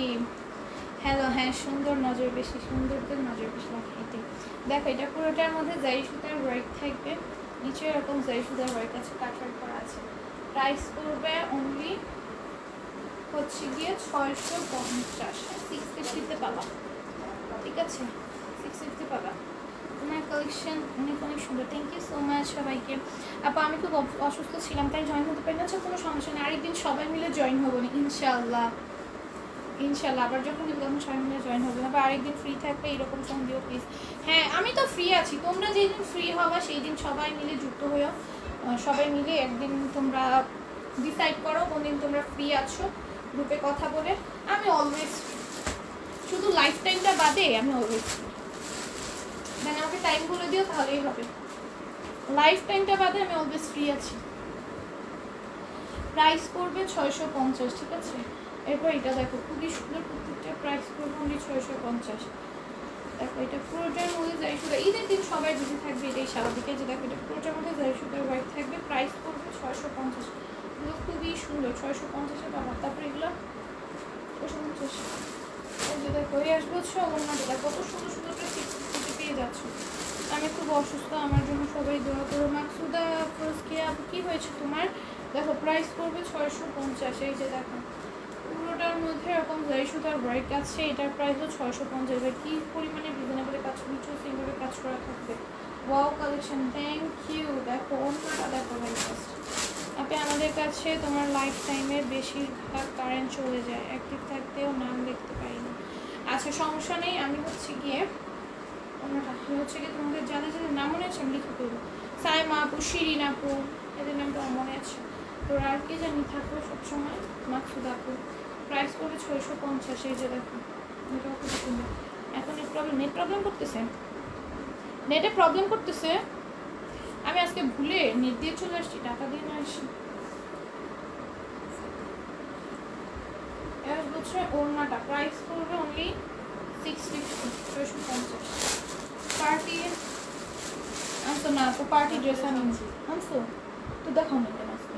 হ্যালো। হ্যাঁ সুন্দর, নজর বেশি, সুন্দরদের নজর বেশি লাগে এটাই। দেখো এটা পুরোটার মধ্যে জারি সুতার ওয়ার্ক থাকবে, নিচে এরকম জারি সুতার ওয়ার্ক আছে, কাটওয়ার্ক করা আছে। প্রাইস পড়বে অনলি হচ্ছে গিয়ে 650। 650-তে পাবা, ঠিক আছে, 650 পাবা। তোমার কালেকশন অনেক অনেক সুন্দর, থ্যাংক ইউ সো মাচ সবাইকে। আপা আমি খুব অসুস্থ ছিলাম তাই জয়েন হতে পারি না। আচ্ছা কোনো সমস্যা নেই, আরেকদিন সবাই মিলে জয়েন হবো না ইনশাআল্লাহ, ইনশাআল্লাহ আবার যখন দিব তখন সবাই মিলে জয়েন হবে না, বা আরেকদিন ফ্রি থাকবে এরকম ফোন দিও প্লিজ। হ্যাঁ আমি তো ফ্রি আছি, তোমরা যেই দিন ফ্রি হবা সেই দিন সবাই মিলে যুক্ত হয়েও, সবাই মিলে একদিন তোমরা ডিসাইড করো কোন দিন তোমরা ফ্রি আছো, গ্রুপে কথা বলে। আমি অলওয়েজ শুধু লাইফ টাইমটা বাদে আমি অলওয়েজ ফ্রি, মানে আমাকে টাইম বলে দিও তাহলেই হবে, লাইফ টাইমটা বাদে আমি অলওয়েজ ফ্রি আছি। প্রাইস পড়বে 650, ঠিক আছে। এরপর এটা দেখো খুবই সুন্দর, প্রত্যেকটা প্রাইস পড়বে অনলি 650। দেখো এটা পুরোটার মধ্যে জারি সুতা, ঈদের দিন সবাই বিজি থাকবে এটাই স্বাভাবিক। যে দেখো এটা পুরোটার মধ্যে জারি সুতার ওয়ার্ক থাকবে, প্রাইস পড়বে 650। এগুলো খুবই সুন্দর, 650-এ পাবা। তারপরে এগুলো 650 এই যে দেখো এই আসবো ওড়নাটা কত সুন্দর সুন্দর করে পেয়ে যাচ্ছ। আমি খুব অসুস্থ, আমার জন্য সবাই দোয়া করো। মাকসুদা ফরোজকিয়া আপু কি হয়েছে তোমার? দেখো প্রাইস পড়বে 650। এই যে দেখো পুরোটার মধ্যে এরকম জারি সুতার ওয়ার্ক আছে, এটার প্রাইসও 650। কি পরিমাণে রিজনেবল কাজ নিচেও সেইভাবে কাজ করা থাকবে। Wow collection, thank you. দেখো অন্যটা দেখো ভাই ফার্স্ট আপনি আমাদের কাছে তোমার লাইফ টাইমের বেশিরভাগ কারেন্ট চলে যায়, অ্যাক্টিভ থাকতেও নাম দেখতে পাই না। আচ্ছা সমস্যা নেই, আমি হচ্ছে গিয়ে অন্যটা হচ্ছে গিয়ে তোমাদের যাদের যাদের নাম মনে আছে আমি লিখে দেবো। সাইমা আপু, শিরিন আপু, এদের নাম তো আমার মনে আছে। তোর আর কি জানি থাকো সবসময়। মাকসুদ আপু প্রাইস পড়বে 650। এই যে দেখো এটাও খুব সুন্দর। এখন নেট প্রবলেম করতেছে, নেটে প্রবলেম করতেছে। আমি আজকে ভুলে নেট দিয়ে চলে আসছি, টাকা দিয়ে না আসি। এবার হচ্ছে ওড়নাটা প্রাইস পড়বে অনলি 650, 650। পার্টি আনছো না তো, পার্টি ড্রেস আনছো তো দেখো না কেন আজকে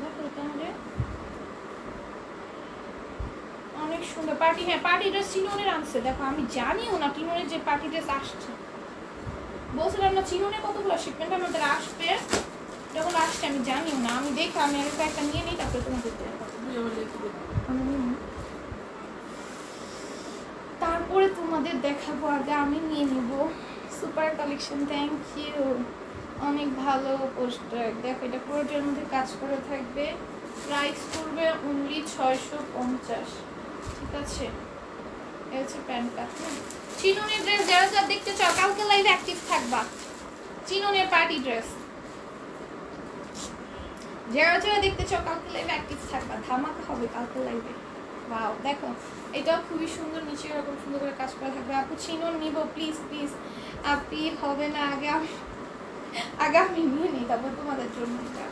দেখো এটা আমাদের অনেক সুন্দর পার্টি। হ্যাঁ পার্টি ড্রেস চিনোনের আনছে। দেখো আমি জানিও না চিনোনের যে পার্টি ড্রেস আসছে, বলছিলাম না চিনোনে কতগুলো শিপমেন্ট আমাদের আসবে, যখন আসছে আমি জানিও না। আমি দেখে আমি আগে একটা নিয়ে নিই, তারপরে তোমাদের তারপরে তোমাদের দেখাবো, আগে আমি নিয়ে নিব। Super collection, thank you. অনেক ভালো পোস্টার। দেখো এটা পুরোটার মধ্যে কাজ করে থাকবে, প্রাইস পড়বে অনলি 650। ঠিক আছে, এই হচ্ছে প্যান্টটা। চিনোনের ড্রেস যারা যারা দেখতে চাও কালকে লাইভে অ্যাক্টিভ থাকবা। চিনোনের পার্টি ড্রেস যারা যারা দেখতে চাও কালকে লাইভে অ্যাক্টিভ থাকবা, ধামাকা হবে কালকে লাইভে। ওয়াও দেখো এটাও খুবই সুন্দর, নিচে এরকম সুন্দর করে কাজ করা থাকবে। আপু চিনোন নিব প্লিজ প্লিজ। আপনি হবে না, আগে আমি নিয়ে নিই, তারপর তোমাদের জন্য এটা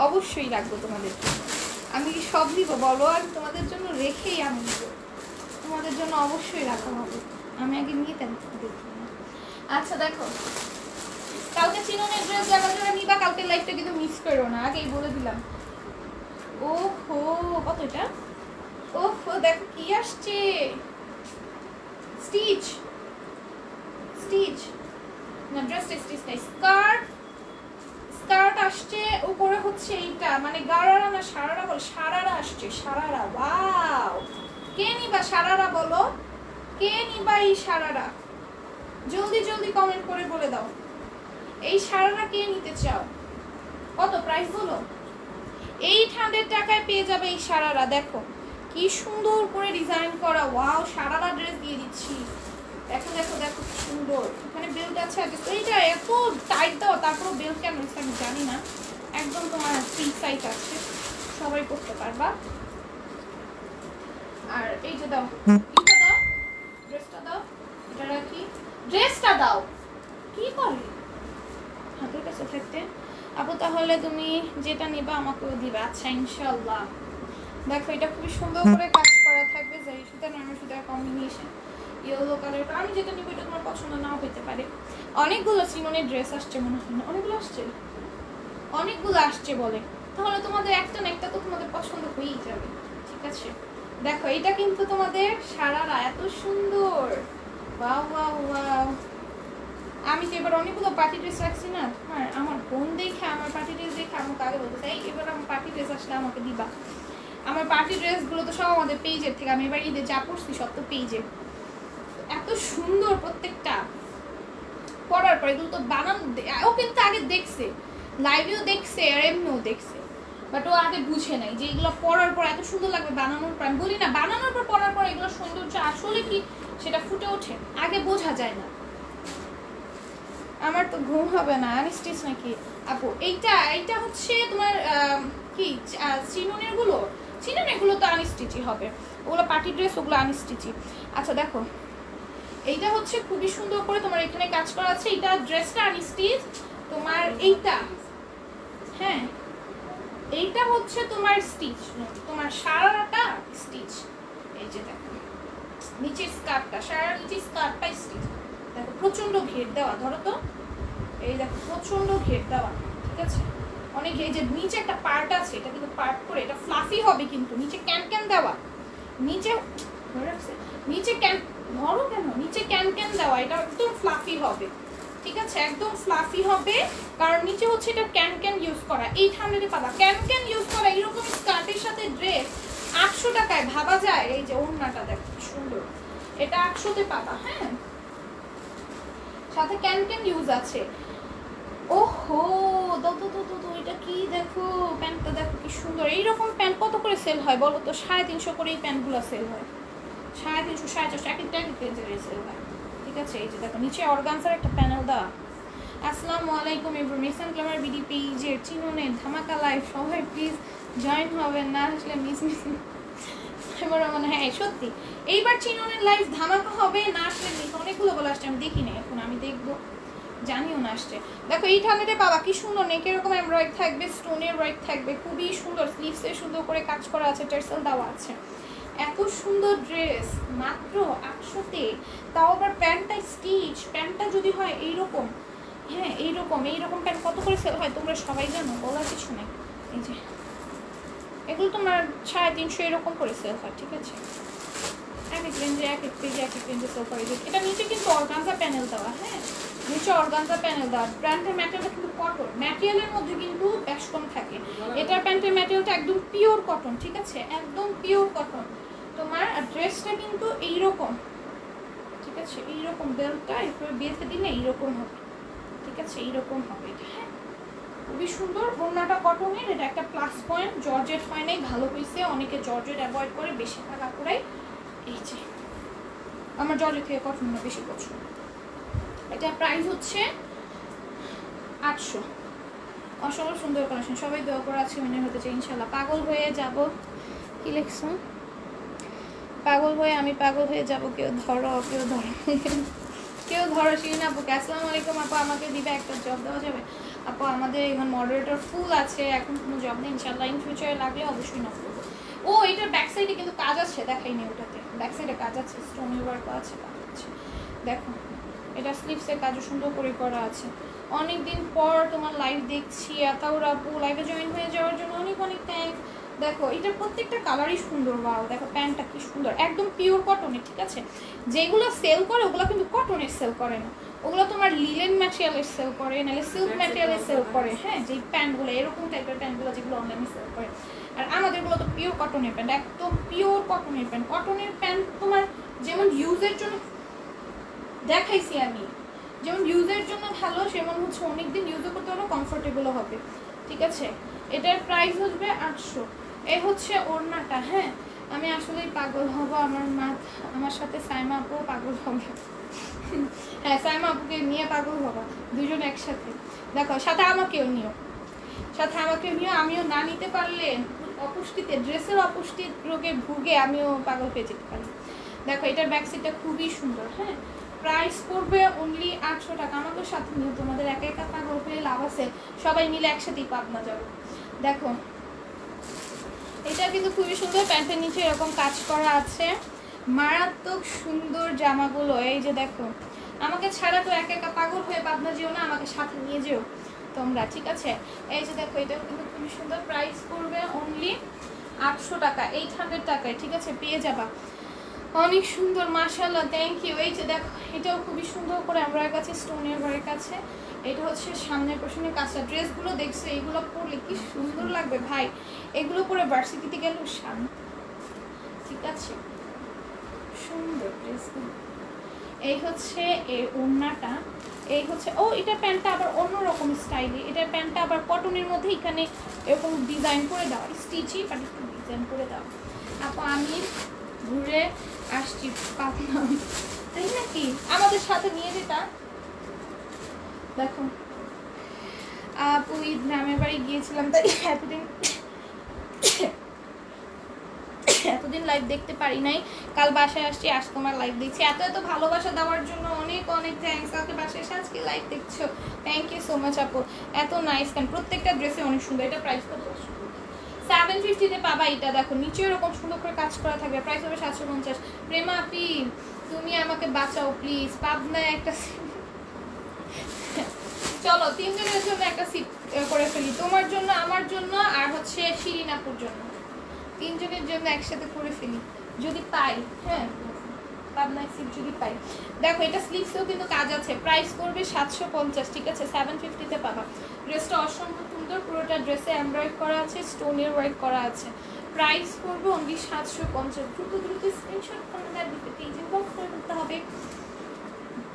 অবশ্যই রাখবো তোমাদের জন্য। আমি কি সব নিব বলো? আর তোমাদের জন্য রেখেই আমি নিব, তোমাদের জন্য অবশ্যই রাখা হবে। আমি আগে নিয়ে দেন তোমাদের জন্য। আচ্ছা দেখো কালকে চিনোনের ড্রেস যারা যারা নিবা কালকে লাইভটা কিন্তু মিস করো না, আগেই বলে দিলাম। ওহো কত এটা, ওহো দেখো কি আসছে, স্টিচ স্টিচ না ড্রেসটা স্টিচ নাই, স্কার্ট স্কার্ট আসছে। উপরে হচ্ছে এইটা মানে গারারা না সারারা বল, সারারা আসছে, সারারা। ওয়াও কে নিবা সারারা বলো, কে নিবা এই সারারা? জলদি জলদি কমেন্ট করে বলে দাও এই সারারা কে নিতে চাও। কত প্রাইস বলো? 800 টাকায় পেয়ে যাবে এই সারারা। দেখো কি সুন্দর করে ডিজাইন করা। ওয়াও সারারা ড্রেস দিয়ে দিচ্ছি। দেখো দেখো দেখো কি সুন্দর, এখানে বেল্ট আছে। এইটা এত টাইট দাও তারপরে বেল্ট কেন আমি জানি না, একদম তোমার ফ্রি সাইজ আছে, সবাই করতে পারবা। আর এই যে দাও এটা দাও, ড্রেসটা দাও, এটা রাখি, ড্রেসটা দাও। কি করে হাতের কাছে থাকতে। আপু তাহলে তুমি যেটা নিবা আমাকেও দিবা। আচ্ছা ইনশাআল্লাহ। দেখো এটা খুবই সুন্দর করে কাজ করা থাকবে, জারি সুতা নরমাল সুতার কম্বিনেশন, ইয়েলো কালার। আমি যেটা নিব এটা তোমার পছন্দ নাও হতে পারে। অনেকগুলো চিনোনের ড্রেস আসছে মনে হয় না, অনেকগুলো আসছে, অনেকগুলো আসছে বলে, তাহলে তোমাদের একটা না একটা তো তোমাদের পছন্দ হয়েই যাবে। ঠিক আছে দেখো এটা কিন্তু তোমাদের সারারা এত সুন্দর। Wow wow wow. আমি তো এবার অনেকগুলো পার্টি ড্রেস রাখছি না, হ্যাঁ আমার বোন দেখে আমার পার্টি ড্রেস দেখে আমাকে আগে বলতে চাই এবার আমার পার্টি ড্রেস আসলে আমাকে দিবা। আমার পার্টি ড্রেসগুলো তো সব আমাদের পেজের থেকে, আমি এবার ঈদে যা পড়ছি সব তো পেজে। এত সুন্দর প্রত্যেকটা, পরার পর এগুলো তো বানান ও কিন্তু আগে দেখছে, লাইভেও দেখছে আর এমনিও দেখছে, বাট ও আগে বুঝে নাই যে এগুলো পরার পর এত সুন্দর লাগবে বানানোর পর। আমি বলি না বানানোর পর পরার পর এগুলো সৌন্দর্য আসলে কি সেটা ফুটে ওঠে, আগে বোঝা যায় না। আমার তো ঘুম হবে না, আনস্টিচ নাকি আপু? এইটা হচ্ছে তোমার কি চিনোনের গুলো তো আনস্টিচই হবে, ওগুলো পার্টি ড্রেস, ওগুলো আনস্টিচই। আচ্ছা দেখো এইটা হচ্ছে খুবই সুন্দর করে তোমার এখানে কাজ করা আছে, এইটা ড্রেসটা আনস্টিচ তোমার। এইটা হ্যাঁ এইটা হচ্ছে তোমার স্টিচ, তোমার সারাটা স্টিচ। এই যে দেখো নিচের স্কার্টটা, সারা নিচের স্কার্টটা স্টিচ। দেখো প্রচন্ড ঘের দেওয়া, ধরো তো এই দেখো প্রচন্ড ঘের দেওয়া। ঠিক আছে অনেক এই যে নিচে একটা পার্ট আছে, এটা কিন্তু পার্ট করে, এটা ফ্লাফি হবে কিন্তু নিচে ক্যান ক্যান দেওয়া, নিচে নিচে ক্যান ধরো কেন, নিচে ক্যান ক্যান দেওয়া, এটা একদম ফ্লাফি হবে, ঠিক আছে, একদম ফ্লাফি হবে, কারণ নিচে হচ্ছে এটা ক্যান ক্যান ইউজ করা। 800 পাবা ক্যান ক্যান ইউজ করা এরকম স্কার্টের সাথে ড্রেস 800 টাকায়, ভাবা যায়। এই যে ওড়নাটা দেখো কি সুন্দর, এটা 800-তে পাবা। হ্যাঁ, সাথে ক্যান ক্যান ইউজ আছে। ওহো তো এটা কি দেখো, প্যান্টটা দেখো কি সুন্দর। এইরকম প্যান্ট কত করে সেল হয় বলো তো? 350 করে এই প্যান্টগুলো সেল হয়, 350, 450, এক একটা রেঞ্জের সেল হয়, ঠিক আছে। এই যে দেখো নিচে অর্গানজার একটা প্যানেল দেওয়া। আসসালামু আলাইকুম এভরিওয়ান, মিসান গ্ল্যামার বিডি পেজের চিননের ধামাকা লাইভ, সবাই প্লিজ জয়েন হবেন, না আসলে মিস এবার মানে হ্যাঁ সত্যি এইবার চিননের লাইভ ধামাকা হবে, না আসলে মিস। অনেকগুলো বলে আসছে, আমি দেখি না এখন, আমি দেখবো, জানিও না আসছে। দেখো 800-এ পাবা, কি সুন্দর নেক এরকম এমব্রয়েড থাকবে, স্টোনের ওয়ার্ক থাকবে, খুবই সুন্দর, স্লিভসে সুন্দর করে কাজ করা আছে, টার্সেল দেওয়া আছে। এত সুন্দর ড্রেস মাত্র 800-তে, তাও আবার প্যান্টটা স্টিচ, প্যান্টটা যদি হয় এইরকম, হ্যাঁ এইরকম প্যান্ট কত করে সেল হয় তোমরা সবাই জানো, বলার কিছু নেই। এই যে এগুলো তোমার 350 এরকম করে সেল হয়, ঠিক আছে। এক এক রেঞ্জে এক এক পেজে এক এক রেঞ্জে সেল করে। এটা নিচে কিন্তু অর্গানজা প্যানেল দেওয়া, হ্যাঁ নিচে অর্গানজা প্যানেল দেওয়া। প্যান্টের ম্যাটেরিয়ালটা কিন্তু কটন, ম্যাটেরিয়ালের মধ্যে কিন্তু বেশ কম থাকে। এটার প্যান্টের ম্যাটেরিয়ালটা একদম পিওর কটন, ঠিক আছে, একদম পিওর কটন। তোমার ড্রেসটা কিন্তু এইরকম, ঠিক আছে, এইরকম বেল্টটা এরপরে বেঁধে দিলে এইরকম হবে, ঠিক আছে, এইরকম হবে এটা। হ্যাঁ খুবই সুন্দর। ওড়নাটা কটনের, এটা একটা প্লাস পয়েন্ট। জর্জেট হয় নাই, ভালো হয়েছে, অনেকে জর্জেট অ্যাভয়েড করে, বেশি টাকা করে। এই যে আমার জর্জেট থেকে কটনটা বেশি পছন্দ। এটা প্রাইস হচ্ছে 800। অসম্ভব সুন্দর কালেকশন, সবাই দোয়া করে আছে উইনার হতে চাই ইনশাল্লাহ। পাগল হয়ে যাব, কি লিখছো? পাগল হয়ে আমি পাগল হয়ে যাব, কেউ ধরো কেউ ধরো কেউ ধরো। শিরিন আপুকে আসসালামু আলাইকুম আপু, আমাকে দিবে একটা জব দেওয়া যাবে? আপু আমাদের এখানে মডারেটর ফুল আছে, এখন কোনো জব নেই, ইনশাল্লাহ ইন ফিউচারে লাগলে অবশ্যই নক করবো। ও এটার ব্যাক সাইডে কিন্তু কাজ আছে, দেখাইনি ওটাতে, ব্যাক সাইডে কাজ আছে, স্টোন ওয়ার্কও আছে, কাজ আছে দেখো। এটা স্লিভসের কাজও সুন্দর করে করা আছে। অনেকদিন পর তোমার লাইভ দেখছি, এতাউর আপু লাইভে জয়েন হয়ে যাওয়ার জন্য অনেক অনেক থ্যাঙ্কস। দেখো এটার প্রত্যেকটা কালারই সুন্দর, ওয়াও দেখো প্যান্টটা কি সুন্দর, একদম পিওর কটনের, ঠিক আছে। যেগুলো সেল করে ওগুলো কিন্তু কটনের সেল করে না, ওগুলো তোমার লিলেন ম্যাটেরিয়ালের সেল করে, নাহলে সিল্ক ম্যাটেরিয়ালের সেল করে। হ্যাঁ যেই প্যান্টগুলো এরকম টাইপের প্যান্টগুলো যেগুলো অনলাইনে সেল করে, আর আমাদেরগুলো তো পিওর কটনের প্যান্ট, একদম পিওর কটনের প্যান্ট। কটনের প্যান্ট তোমার যেমন ইউজের জন্য দেখাইছি আমি, যেমন ইউজের জন্য ভালো, সেমন হচ্ছে অনেকদিন ইউজও করতে পারো, কমফোর্টেবলও হবে, ঠিক আছে। এটার প্রাইস হচ্ছে 800। এই হচ্ছে ওড়নাটা। হ্যাঁ আমি আসলেই পাগল হব, আমার সাথে সাইমা আপুও পাগল হবে। হ্যাঁ সাইমা আপুকে নিয়ে পাগল হবা, দুজন একসাথে। দেখো সাথে আমাকেও নিও, সাথে আমাকেও নিও। আমিও না নিতে পারলে অপুষ্টিতে, ড্রেসের অপুষ্টির রোগে ভুগে আমিও পাগল হয়ে যেতে পারি। দেখো এটার ব্যাক সাইডটা খুবই সুন্দর। হ্যাঁ প্রাইস পড়বে অনলি 800 টাকা। আমাদের সাথে নিয়ে তোমাদের একা একা পাগল হয়ে লাভ আছে, সবাই মিলে একসাথেই পাবনা যাবো। দেখো এটা কিন্তু খুবই সুন্দর, প্যান্টের নিচে এরকম কাজ করা আছে, মারাত্মক সুন্দর জামাগুলো। এই যে দেখো আমাকে ছাড়া তো একা একা পাগল হয়ে পাবনা যেও না, আমাকে সাথে নিয়ে যেও তোমরা, ঠিক আছে। এই যে দেখো এটা কিন্তু খুবই সুন্দর, প্রাইস পড়বে অনলি 800 টাকা, 800 টাকায়, ঠিক আছে, পেয়ে যাবা। অনেক সুন্দর মাশাআল্লাহ, থ্যাংক ইউ। এই যে দেখো এটাও খুবই সুন্দর করে আমার কাছে স্টোনের ঘরের কাছে, এটা হচ্ছে সামনের পোর্শনের কাজটা। ড্রেসগুলো দেখছো এইগুলো পরলে কি সুন্দর লাগবে ভাই, এগুলো পরে ভার্সিটিতে গেলেও সামনে, ঠিক আছে, সুন্দর ড্রেসগুলো। এই হচ্ছে এই ওড়নাটা, এই হচ্ছে ও এটার প্যান্টটা আবার অন্যরকম স্টাইলে, এটার প্যান্টটা আবার কটনের মধ্যে এখানে এরকম ডিজাইন করে দেওয়া, স্টিচই বাট একটু ডিজাইন করে দেওয়া। আপু আমি ঘুরে আসছি পাবনা, তাই নাকি? আমাদের সাথে নিয়ে যেতা। দেখো আপু ঈদ গ্রামের বাড়ি গিয়েছিলাম, তাই এতদিন লাইভ দেখতে পারি নাই, কাল বাসায় আসছি, আজ তোমার লাইভ দেখছি। এত এত ভালোবাসা দেওয়ার জন্য অনেক অনেক থ্যাঙ্কস। কালকে বাসায় এসে আজকে লাইভ দেখছো, থ্যাংক ইউ সো মাচ আপু, এত নাইস। কারণ প্রত্যেকটা ড্রেসে অনেক সুন্দর। এটা প্রাইস কত? 750-তে পাবা। এটা দেখো নিচে এরকম সুন্দর করে কাজ করা থাকবে, প্রাইস হবে 750। প্রেমা আপি তুমি আমাকে বাঁচাও প্লিজ, পাবনায় একটা চলো তিনজনের জন্য একটা সিট করে ফেলি, তোমার জন্য, আমার জন্য, আর হচ্ছে শিরিন আপুর জন্য। তিনজনের জন্য একসাথে করে ফেলি যদি পাই। হ্যাঁ পাবনায় সিট যদি পাই। দেখো এটা স্লিভসেও কিন্তু কাজ আছে, প্রাইস করবে 750, ঠিক আছে 750-তে পাবা। ড্রেসটা অসম্ভব সুন্দর, পুরোটা ড্রেসে এমব্রয়েড করা আছে, স্টোনের ওয়ার্ক করা আছে। প্রাইস করবে অনলি 750। দ্রুত দ্রুত স্ক্রিনশট করে দেন, পেজে বক্স করে করতে হবে।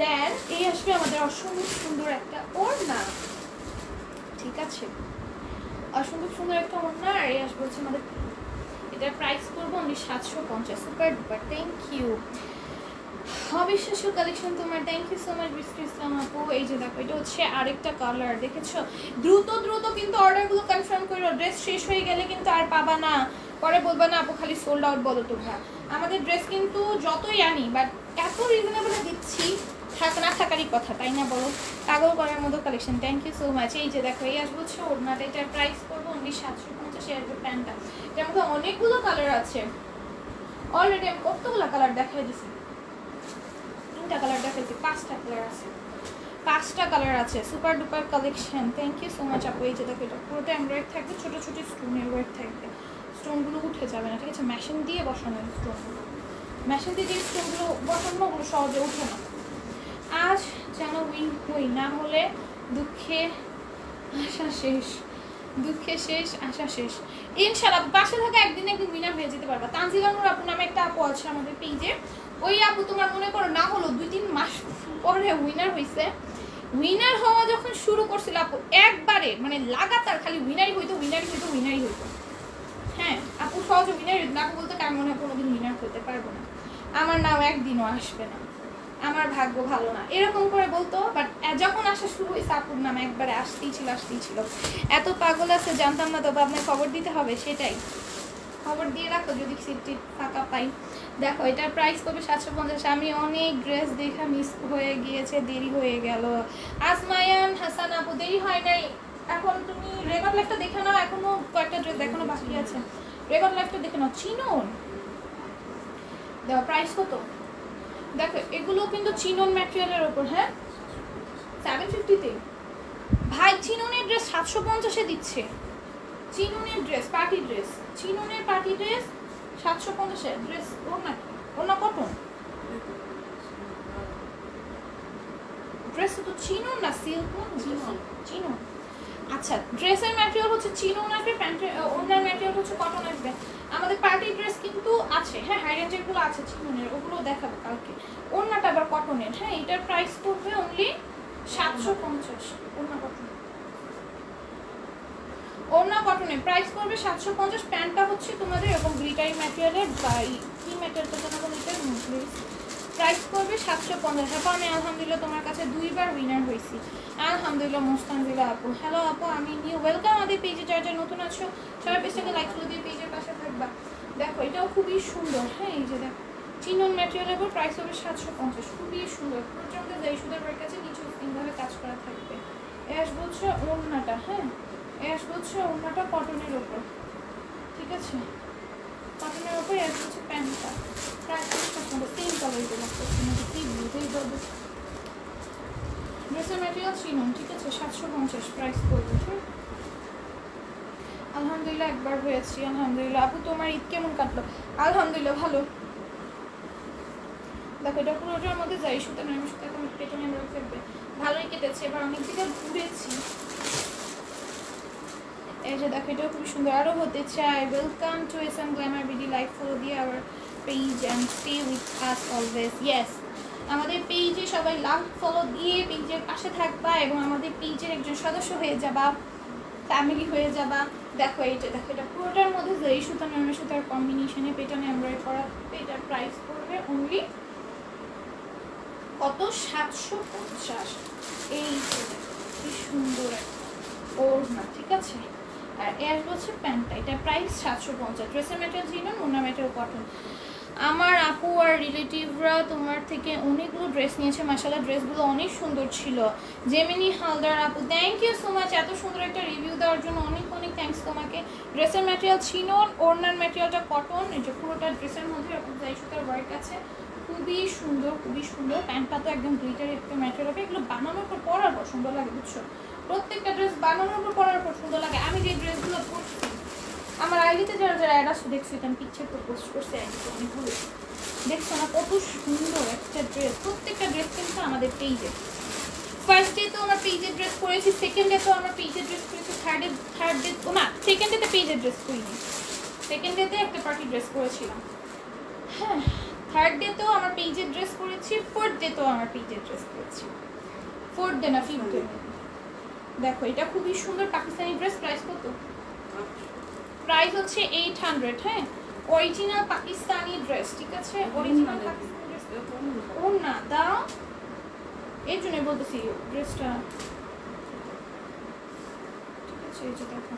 দেন এই আসবে আমাদের অসম্ভব সুন্দর একটা ওড়না, ঠিক আছে অসম্ভব সুন্দর একটা ওড়না। আর এই আসবে হচ্ছে আমাদের, এটার প্রাইস করবো only 750। Super duper, thank you. অবিশ্বাস্য কালেকশন তোমার, thank you so much Brishti Islam আপু। এই যে দেখো এটা হচ্ছে আরেকটা কালার, দেখেছো? দ্রুত দ্রুত কিন্তু অর্ডারগুলো কনফার্ম করো, ড্রেস শেষ হয়ে গেলে কিন্তু আর পাবা না, পরে বলবা না আপু খালি সোল্ড আউট বলো তোমরা। আমাদের ড্রেস কিন্তু যতই আনি বাট এত রিজনেবলে দিচ্ছি, থাক না থাকারই কথা, তাই না বলো? পাগল করার মতো collection, thank you so much. এই যে দেখো এই আসবো হচ্ছে ওড়নাটা, এটার প্রাইস করবো অনলি 750। আসবে প্যান্টটা, এটার মধ্যে অনেকগুলো কালার আছে, অলরেডি আমি কতগুলো কালার দেখাই দিচ্ছি, 3টা কালার দেখাইছি, 5টা কালার আছে, 5টা কালার আছে। Super duper collection, thank you so much আপু। এই যে দেখো এটা পুরোটা এমব্রয়েড থাকবে, ছোটো ছোটো স্টোনের ওয়ার্ক থাকবে, স্টোনগুলো উঠে যাবে না, ঠিক আছে? মেশিন দিয়ে বসানো স্টোনগুলো, মেশিন দিয়ে যে স্টোনগুলো বসানো ওগুলো সহজে উঠে না। আজ যেন উইন হই, না হলে দুঃখে আশা শেষ, দুঃখে শেষ আশা শেষ। ইনশাআল্লাহ পাশে থাকা একদিন একদিন উইনার হয়ে যেতে পারবা। তানজিলা নূর আপু নামে একটা আপু আছে আমাদের পেজে, ওই আপু তোমার মনে করো না হলো 2-3 মাস পরে উইনার হয়েছে। উইনার হওয়া যখন শুরু করছিল আপু একবারে মানে লাগাতার খালি উইনারই হইতো, উইনারই হইতো, উইনারই হইতো। হ্যাঁ আপু সহজে উইনার হইতো না, আপু বলতে কার মনে হয় কোনোদিন উইনার হতে পারবো না, আমার নাও একদিনও আসবে না, আমার ভাগ্য ভালো না, এরকম করে বলতো। বাট যখন আসা শুরু হয়েছে আপুর নাম একবারে আসতেই ছিল, আসতেই ছিল। এত পাগল আছে জানতাম না, তবে আপনার খবর দিতে হবে, সেটাই খবর দিয়ে রাখো যদি সিটটি ফাঁকা পাই। দেখো এটার প্রাইস করবে 750। আমি অনেক ড্রেস দেখা মিস হয়ে গিয়েছে, দেরি হয়ে গেল। আসমায়ান হাসান আপু দেরি হয় নাই, এখন তুমি রেকর্ড লাইফটা দেখে নাও, এখনো কয়েকটা ড্রেস দেখানো বাকি আছে, রেকর্ড লাইফটা দেখে নাও। চিনন দেখো প্রাইস কত, দেখো এগুলো কিন্তু চিনন ম্যাটেরিয়ালের ওপর। হ্যাঁ 750-তে ভাই চিননের ড্রেস 750-এ দিচ্ছে। চিননের ড্রেস, পার্টি ড্রেস, চিননের পার্টি ড্রেস 750-এ ড্রেস। ওনা কটন ড্রেস তো চিনন না, সিল্ক চিনন, চিনন। আচ্ছা ড্রেসের ম্যাটেরিয়াল হচ্ছে চিনন আসবে, প্যান্টের ওনার ম্যাটেরিয়াল হচ্ছে কটন আসবে। আমাদের পার্টি ড্রেস কিন্তু আছে, হ্যাঁ হাই রেঞ্জেরগুলো আছে চিননের, ওগুলো দেখাবো কালকে। ওনাটা আবার কটনের। হ্যাঁ এটার প্রাইস পড়বে অনলি 750। ওনা কটন, ওনা কটনের প্রাইস পড়বে 750। প্যান্টটা হচ্ছে তোমাদের এরকম গ্লিটারি ম্যাটেরিয়ালের, বা কি ম্যাটেরিয়ালটা যেন বলে এটা, প্রাইস পড়বে 750। আপু আমি আলহামদুলিল্লাহ তোমার কাছে 2বার উইনার হয়েছি, আলহামদুলিল্লাহ। মোস্তানজিলা আপু, হ্যালো আপু আমি নিউ, ওয়েলকাম আমাদের পেজে। যারা যারা নতুন আছো সবাই পেজটাকে লাইক করে দিয়ে পেজের পাশে থাকবা। দেখো এটাও খুবই সুন্দর। হ্যাঁ এই যে দেখো চিনন ম্যাটেরিয়ালের উপর প্রাইস হবে 750, খুবই সুন্দর। প্রচন্ড যাই সুদের ওয়ার্ক আছে, নিচে তিনভাবে কাজ করা থাকবে। এস বলছে ওড়নাটা, হ্যাঁ এস বলছে ওড়নাটা কটনের ওপর, ঠিক আছে কটনের ওপর। এস বলছে প্যান্টটা প্রাইস 750। 3 কালার দিলাম, কি বুঝেই যাবে। ড্রেসের ম্যাটেরিয়াল চিনন, ঠিক আছে 750 প্রাইস করবে। ঠিক আলহামদুলিল্লাহ একবার হয়েছি, আলহামদুলিল্লাহ। আপু তোমার ঈদ কেমন কাটলো? আলহামদুলিল্লাহ ভালো। দেখো এটা পুরোটার মধ্যে যাই সুতা নয়, সুতা এখন পেটে নেমে থাকবে, ভালোই কেটেছে। এবার অনেক দিকে ঘুরেছি। এই যে দেখো এটাও খুবই সুন্দর, আরও হতে চাই। Welcome to SM glamour BD, like follow দিয়ে our page and stay with us always. Yes আমাদের পেজে সবাই লাইক ফলো দিয়ে পেজের পাশে থাকবা এবং আমাদের পেজের একজন সদস্য হয়ে যাবা, ফ্যামিলি হয়ে যাবা। দেখো এইটা, দেখো এটা পুরোটার মধ্যে যেই সুতা নরমের সুতার কম্বিনেশনে পেটানো এমব্রয়েড করা। এটার প্রাইস পড়বে অনলি কত? 750। এই কি সুন্দর ওড়না, ঠিক আছে। আর এর হচ্ছে প্যান্টটা, এটা প্রাইস 750। ড্রেসের ম্যাটেরিয়াল চিনুন, ওনার ম্যাটেরিয়াল কটন। আমার আপু আর রিলেটিভরা তোমার থেকে অনেকগুলো ড্রেস নিয়েছে, মাশাআল্লাহ ড্রেসগুলো অনেক সুন্দর ছিল। জেমিনি হালদার আপু থ্যাংক ইউ সো মাচ এত সুন্দর একটা রিভিউ দেওয়ার জন্য, অনেক অনেক থ্যাঙ্কস তোমাকে। ড্রেসের ম্যাটেরিয়াল চিনুন, ওড়নার ম্যাটেরিয়ালটা কটন। এই যে পুরোটা ড্রেসের মধ্যে এরকম যাই সুতার ওয়ার্ক আছে, খুবই খুবই সুন্দর খুবই সুন্দর। প্যান্টটা তো একদম গ্লিটার একটা ম্যাটেরিয়াল হবে। এগুলো বানানোর পর পরার পর সুন্দর লাগে, বুঝছো? প্রত্যেকটা ড্রেস বানানোর পর পরার পর সুন্দর লাগে। আমি যে ড্রেসগুলো পরছি আমার আইডিতে যারা যারা অ্যাড আসছে দেখছি, আমি পিচ্ছে তো পোস্ট করছি আইডিতে অনেকগুলো, দেখছো না কত সুন্দর একটা ড্রেস। প্রত্যেকটা ড্রেস কিন্তু আমাদের পেজে। ফার্স্ট ডে তো আমরা পেজের ড্রেস পরেছি, সেকেন্ড ডে তো আমরা পেজের ড্রেস পরেছি, থার্ড ডে ও না সেকেন্ড ডেতে পেজের ড্রেস পরিনি, সেকেন্ড ডেতে একটা পার্টি ড্রেস পরেছিলাম। হ্যাঁ, থার্ড ডে তো আমার পেজের ড্রেস পরেছি, ফোর্থ ডে তো আমার পেজের ড্রেস পরেছি, ফোর্থ ডে না ফিফথ ডে। দেখো এটা খুবই সুন্দর পাকিস্তানি ড্রেস। প্রাইস কত? প্রাইস হচ্ছে 800। হ্যাঁ, অরিজিনাল পাকিস্তানি ড্রেস, ঠিক আছে? Original Pakistani dress. ও না দাও, এই জন্য বলতেছি ড্রেসটা, ঠিক আছে? এই যে দেখো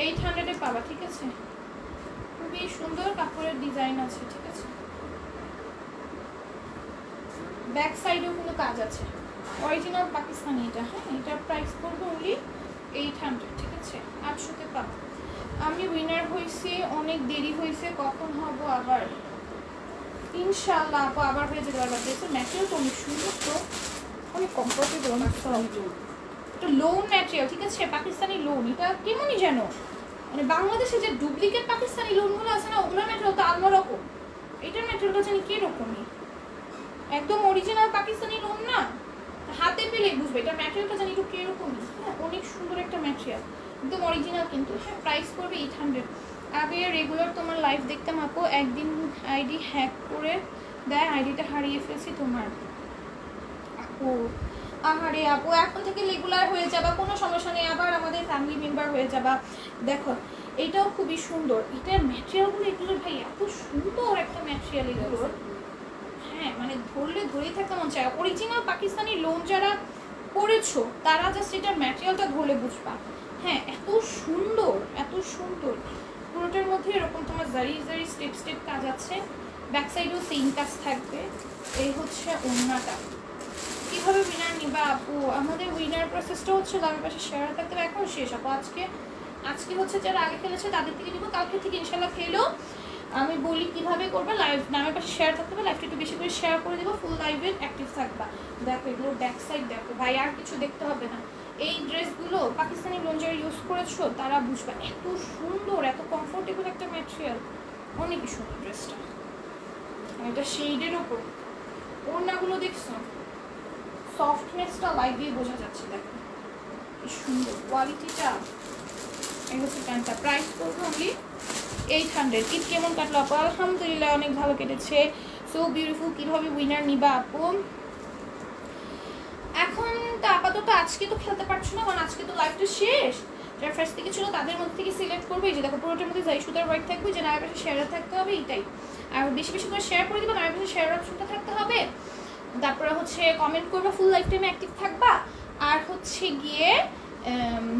800-এ পাবা, ঠিক আছে? খুবই সুন্দর কাপড়ের ডিজাইন আছে, ঠিক আছে? ব্যাক সাইডেও কিন্তু কাজ আছে, অরিজিনাল পাকিস্তানি এটা। হ্যাঁ, এটার প্রাইস পড়বে অনলি 800, ঠিক আছে? 800-তে পাবা। আমি উইনার হয়েছি, অনেক দেরি হয়েছে, কখন হব আবার? ইনশাআল্লাহ আপু আবার হয়ে যেতে পারবা। ড্রেসের ম্যাটেরিয়াল তো অনেক সুন্দর, তো অনেক কমফোর্টেবল, অনেক সফট। এটা লোন ম্যাটেরিয়াল, ঠিক আছে? পাকিস্তানি লোন। এটা কেমনই যেন মানে বাংলাদেশে যে ডুপ্লিকেট পাকিস্তানি লোনগুলো আছে না, ওগুলোর ম্যাটেরিয়াল তো অন্যরকম। এটার ম্যাটেরিয়ালটা জানি কীরকমই, একদম অরিজিনাল পাকিস্তানি লোন না, হাতে পেলেই বুঝবে এটার ম্যাটেরিয়ালটা জানি একটু কীরকমই। হ্যাঁ, অনেক সুন্দর একটা ম্যাটেরিয়াল, একদম অরিজিনাল কিন্তু। হ্যাঁ, প্রাইস করবে 800। আগে রেগুলার তোমার লাইভ দেখতাম আপু, একদিন আইডি হ্যাক করে দেয়, আইডিটা হারিয়ে ফেলছি তোমার। আপু আহারে আপু, এখন থেকে রেগুলার হয়ে যাবা, কোনো সমস্যা নেই, আবার আমাদের ফ্যামিলি মেম্বার হয়ে যাবা। দেখো এটাও খুবই সুন্দর, এটার ম্যাটেরিয়ালগুলো এগুলো ভাই এত সুন্দর একটা ম্যাটেরিয়াল এগুলোর। হ্যাঁ, মানে ধরলে ধরেই থাকতে মন চায়। অরিজিনাল পাকিস্তানি লোন যারা পড়েছো তারা জাস্ট এটার ম্যাটেরিয়ালটা ধরলে বুঝবা। হ্যাঁ, এত সুন্দর, এত সুন্দর। পুরোটার মধ্যে এরকম তোমার জারি জারি স্টেপ স্টেপ কাজ আছে, ব্যাক সাইডেও সেম কাজ থাকবে। এই হচ্ছে ওড়নাটা। কীভাবে উইনার নিবা আপু? আমাদের উইনার প্রসেসটা হচ্ছে আমার পাশে শেয়ার থাকতে হবে, এখন শেষ আপু। আজকে হচ্ছে যারা আগে খেলেছে তাদের থেকে নিব, কালকে থেকে ইনশাল্লাহ খেলেও আমি বলি কীভাবে করবে। লাইভ নামের পাশে শেয়ার থাকতে হবে, লাইভটা একটু বেশি করে শেয়ার করে দেবো, ফুল লাইভে অ্যাক্টিভ থাকবা। দেখো এগুলো ব্যাক সাইড দেখো ভাই, আর কিছু দেখতে হবে না। এই ড্রেসগুলো পাকিস্তানি লোন যারা ইউজ করেছো তারা বুঝবা, এত সুন্দর, এত কমফোর্টেবল একটা ম্যাটেরিয়াল, অনেকই সুন্দর ড্রেসটা। এটা শেডের ওপর ওড়নাগুলো দেখছো, সফটনেসটা লাইভে বোঝা যাচ্ছে। দেখো কি সুন্দর কোয়ালিটিটা। এই হচ্ছে প্যান্টটা, প্রাইস করবো অনলি 800। ঈদ কেমন কাটলো আপু? আলহামদুলিল্লাহ অনেক ভালো কেটেছে। So beautiful. কীভাবে উইনার নিবা আপু? এখন তো আপাতত আজকে তো খেলতে পারছো না, কারণ আজকে তো লাইভটা শেষ। যারা ফার্স্ট থেকে ছিল তাদের মধ্যে থেকে সিলেক্ট করবে। এই যে দেখো পুরোটার মধ্যে যাই সুতার ওয়ার্ক থাকবে, যে নামের পাশে শেয়ার থাকতে হবে, এইটাই। আর বেশি বেশি করে শেয়ার করে দিবা, নামের পাশে শেয়ার অপশনটা থাকতে হবে। তারপরে হচ্ছে কমেন্ট করবা, ফুল লাইফ টাইমে অ্যাক্টিভ থাকবা। আর হচ্ছে গিয়ে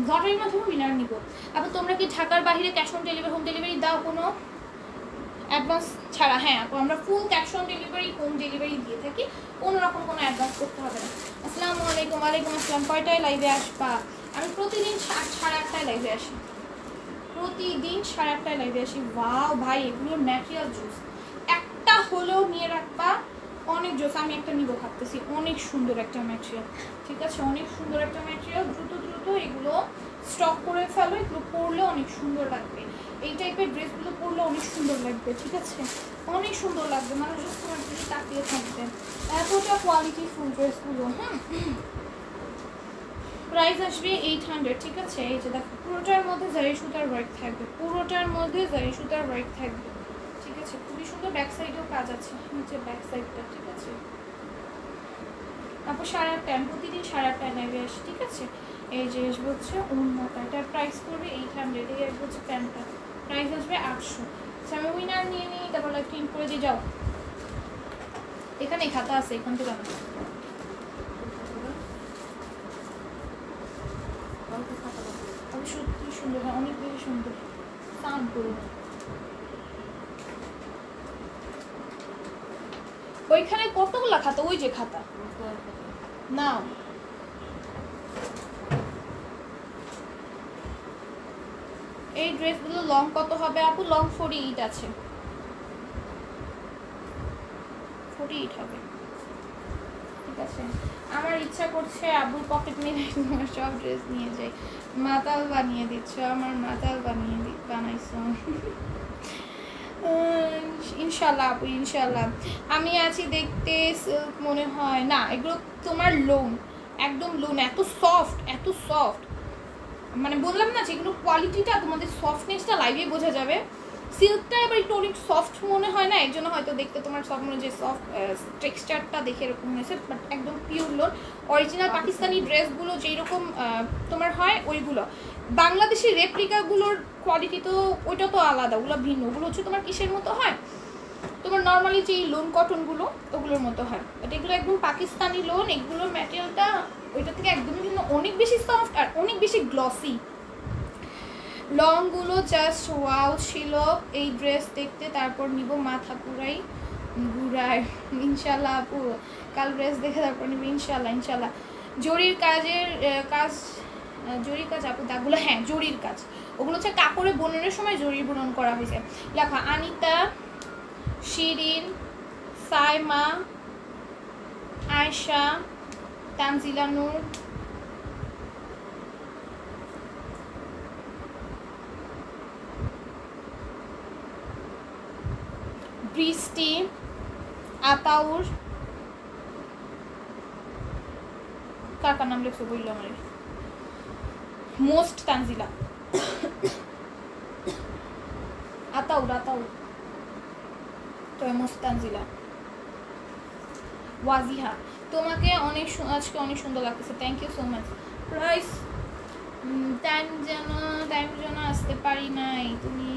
লটারির মাধ্যমে উইনার নিব। আপু তোমরা কি ঢাকার বাইরে cash on delivery, home delivery দাও কোনো অ্যাডভান্স ছাড়া? হ্যাঁ আপু, আমরা full cash on delivery, home delivery দিয়ে থাকি, কোনো রকম কোনো অ্যাডভান্স করতে হবে না। আসসালামু আলাইকুম। ওয়ালাইকুম আসসালাম। কয়টায় লাইভে আসবা? আমি প্রতিদিন 8:30 লাইভে আসি, প্রতিদিন 8:30 লাইভে আসি। ওয়াও ভাই, এগুলোর ম্যাটেরিয়াল জুস, একটা হলেও নিয়ে রাখবা, অনেক জোস। আমি একটা নিব ভাবতেছি, অনেক সুন্দর একটা ম্যাটেরিয়াল, ঠিক আছে? অনেক সুন্দর একটা ম্যাটেরিয়াল। দ্রুত দ্রুত এগুলো স্টক করে ফেলো, এগুলো পরলে অনেক সুন্দর লাগবে। এই টাইপের ড্রেসগুলো পরলে অনেক সুন্দর লাগবে, ঠিক আছে? অনেক সুন্দর লাগবে, মানুষ তোমার দিকে তাকিয়ে থাকবে, এতটা কোয়ালিটি ফুল ড্রেসগুলো। হ্যাঁ, প্রাইস আসবে 800, ঠিক আছে? এই যে দেখো পুরোটার মধ্যে জারি সুতার ওয়ার্ক থাকবে, পুরোটার মধ্যে জারি সুতার ওয়ার্ক থাকবে, ঠিক আছে? খুবই সুন্দর। ব্যাক সাইডেও কাজ আছে, নিচে ব্যাক সাইডটা, ঠিক আছে? তারপর 8:30, প্রতিদিন 8:30 লাইভে আসি, ঠিক আছে? এই যে হচ্ছে ওড়নাটা, এটার প্রাইস পড়বে 800। এই হচ্ছে প্যান্টটা, প্রাইস আসবে 800। আচ্ছা আমি উইনার নিয়ে নিই, তারপর লাইভ প্রিন্ট করে দিয়ে যাও। এখানে খাতা আছে, এখান থেকে আনো। সত্যি সুন্দর, হ্যাঁ অনেক বেশি সুন্দর। সাউন্ড করুন। ওইখানে কতগুলা খাতা, ওই যে খাতা নাও। এই ড্রেসগুলো লং কত হবে আপু? লং 48 আছে, 48 হবে। ঠিক আছে, আমার ইচ্ছা করছে আবুর পকেট মেরে তোমার সব ড্রেস নিয়ে যাই। মাতাল বানিয়ে দিচ্ছ, আমার মাতাল বানাইছো। ইনশাল্লাহ আপু, ইনশাল্লাহ। আমি আছি দেখতে সিল্ক মনে হয় না, এগুলো তোমার লোন, একদম লোন, এত সফট, এত সফট, মানে বললাম না যেগুলো কোয়ালিটিটা, তোমাদের সফটনেসটা লাইভে বোঝা যাবে। সিল্কটা এবার একটু অনেক সফট মনে হয় না, এর জন্য হয়তো দেখতে তোমার সব মনে যে সফট টেক্সচারটা দেখে এরকম হয়েছে, বাট একদম পিওর লোন। অরিজিনাল পাকিস্তানি ড্রেসগুলো যেই রকম তোমার হয় ওইগুলো, বাংলাদেশি রেপ্লিকাগুলোর কোয়ালিটি তো ওইটা তো আলাদা, ওগুলো ভিন্ন। ওগুলো হচ্ছে তোমার কিসের মতো হয়, তোমার নর্মালি যেই লোন কটনগুলো ওগুলোর মতো হয়, বাট এগুলো একদম পাকিস্তানি লোন। এগুলোর ম্যাটেরিয়ালটা ওইটা থেকে একদমই ভিন্ন, অনেক বেশি সফট আর অনেক বেশি গ্লসি। লংগুলো জাস্ট ওয়াও ছিল এই ড্রেস দেখতে, তারপর নিব মাথা পুরাই ঘুরায়। ইনশাল্লাহ আপু, কাল ড্রেস দেখে তারপর নিব ইনশাল্লাহ, ইনশাল্লাহ। জরির কাজের কাজ, জরির কাজ আপু দাগগুলো, হ্যাঁ জরির কাজ, ওগুলো হচ্ছে কাপড়ে বোনানোর সময় জরির বুনন করা হয়েছে। লেখা আনিতা, শিরিন, সাইমা, আয়শা, তানজিলা নূর, বৃষ্টি, আতাউর, কার নাম লিখছো বললো আমার, মোস্ট তানজিলা, আতাউর, আতাউর তো মোস্ট তানজিলা, ওয়াজিহা। তোমাকে অনেক আজকে অনেক সুন্দর লাগতেছে, thank you so much. Price time যেন আসতে পারি নাই, তুমি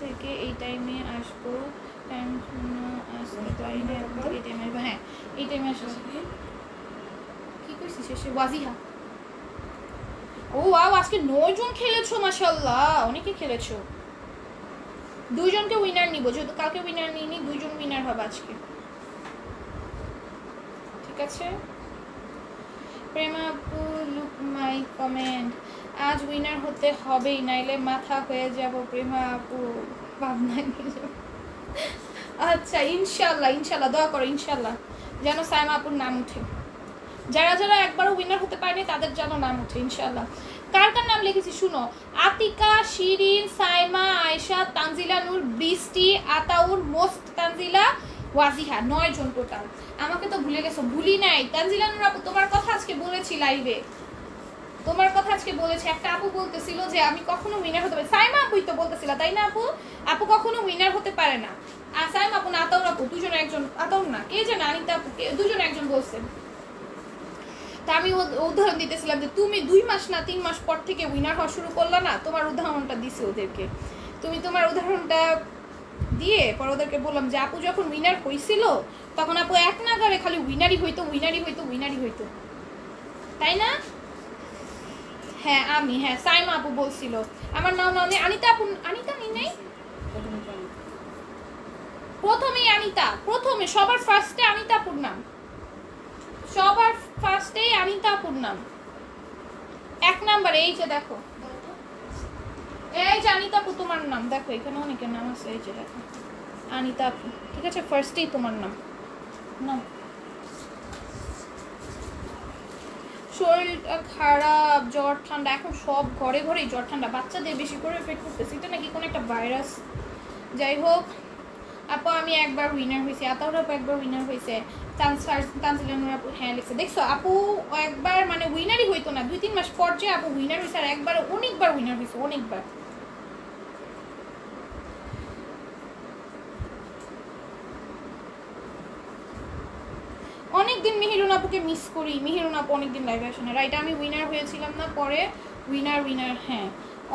থেকে এই টাইমে আসবো, টাইম আসতে পারি না, এই টাইমে আসবো, হ্যাঁ এই টাইমে আসবো। কি করছি শেষে? ওয়াজিহা। ও ওয়াও, আজকে 9 জন খেলেছো, মাশাআল্লাহ অনেকে খেলেছো। 2 জনকে উইনার নিব, যেহেতু কালকে উইনার নিইনি, 2 জন উইনার হবে আজকে, ঠিক আছে। প্রেমা আপু লুক মাই কমেন্ট, আজ উইনার হতে হবেই, নাইলে মাথা হয়ে যাব। প্রেমা আপু ভাবনায় নিয়ে যাবো। আচ্ছা ইনশাল্লাহ, ইনশাল্লাহ দোয়া করো, ইনশাল্লাহ যেন সাইমা আপুর নাম উঠে। যারা যারা একবারও উইনার হতে পারেনি তাদের যেন নাম উঠে ইনশাল্লাহ। কার কার নাম লিখেছি শুনো, আতিকা, শিরিন, সাইমা, আয়েশা, তানজিলা নূর, বৃষ্টি, আতাউর, মোস্ট তানজিলা, ওয়াজিহা, 9 জন টোটাল। আমাকে তো ভুলে গেছো? ভুলি নাই তানজিলা নূর আপু, তোমার কথা আজকে বলেছি লাইভে, তোমার কথা আজকে বলেছি। একটা আপু বলতেছিল যে আমি কখনো উইনার হতে পারি, সাইমা আপুই তো বলতেছিল তাই না আপু? আপু কখনো উইনার হতে পারে না, আর সাইমা আপু না আতাউর আপু, দুজন একজন, আতাউর না কে জানে, আনিতা আপু, দুজন একজন বলছেন। তা আমি উদাহরণ দিতেছিলাম যে তুমি 2 মাস না 3 মাস পর থেকে উইনার হওয়া শুরু করলা না, তোমার উদাহরণটা দিছি ওদেরকে। তুমি তোমার উদাহরণটা দিয়ে পর ওদেরকে বললাম যে আপু যখন উইনার হয়েছিল তখন আপু এক নাগারে খালি উইনারই হইতো, উইনারই হইতো, উইনারই হইতো, তাই না? হ্যাঁ আমি, হ্যাঁ সাইমা আপু বলছিল আমার নাম না, আনিতা আপু, আনিতা নেই, প্রথমেই আনিতা, প্রথমে সবার ফার্স্টে আনিতা আপুর নাম, সবার ফার্স্টেই আনিতা আপুর নাম 1 নাম্বারে। এই যে দেখো, এই যে আনিতা আপু তোমার নাম দেখো, এখানে অনেকের নাম আছে, এই যে দেখো আনিতা আপু, ঠিক আছে ফার্স্টেই তোমার নাম। না শরীরটা খারাপ, জ্বর ঠান্ডা, এখন সব ঘরে ঘরেই জ্বর ঠান্ডা, বাচ্চাদের বেশি করে এফেক্ট করতেছে, এটা নাকি কোনো একটা ভাইরাস। যাই হোক আপু আমি একবার উইনার হয়েছি, আতাউর আপু একবার উইনার হয়েছে, তানজিলা নূর আপু হ্যাঁ লিখছে, দেখছো আপু একবার মানে উইনারই হইতো না, 2-3 মাস পর যে আপু উইনার হয়েছে, আর একবার অনেকবার উইনার হয়েছে, অনেকবার। অনেকদিন মিহিরুন আপুকে মিস করি, মিহিরুন আপু অনেকদিন লাইভে আসে না, রাইট? আমি উইনার হয়েছিলাম না, পরে উইনার হ্যাঁ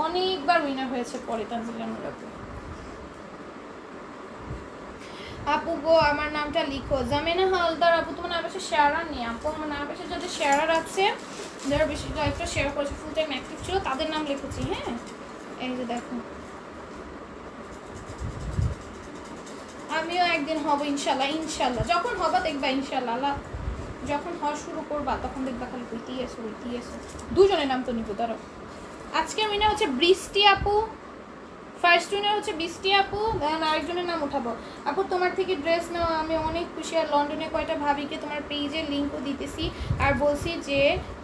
অনেকবার উইনার হয়েছে পরে তানজিলা নূর আপু। আপু গো আমার নামটা লিখো, জামিনা হালদার আপু, তোমার নাম পাশে শেয়ারার নেই আপু, আমার নাম পাশে যাদের শেয়ারার আছে, যারা বেশি লাইভটা শেয়ার করেছে, ফুল টাইম অ্যাক্টিভ ছিল, তাদের নাম লিখেছি। হ্যাঁ এই যে দেখো, আমিও একদিন হব ইনশাল্লাহ, ইনশাল্লাহ যখন হবা দেখবা ইনশাল্লাহ, আল্লাহ যখন হওয়া শুরু করবা তখন দেখবা খালি হইতেই এসো, হইতেই এসো। 2 জনের নাম তো নিব, ধরো আজকে উইনার হচ্ছে বৃষ্টি আপু, ফার্স্ট উইনার হচ্ছে বৃষ্টি আপু, আরেকজনের নাম উঠাবো। আপু তোমার থেকে ড্রেস নেওয়া আমি অনেক খুশি, আর লন্ডনে কয়টা ভাবিকে তোমার পেজের লিঙ্কও দিতেছি আর বলছি যে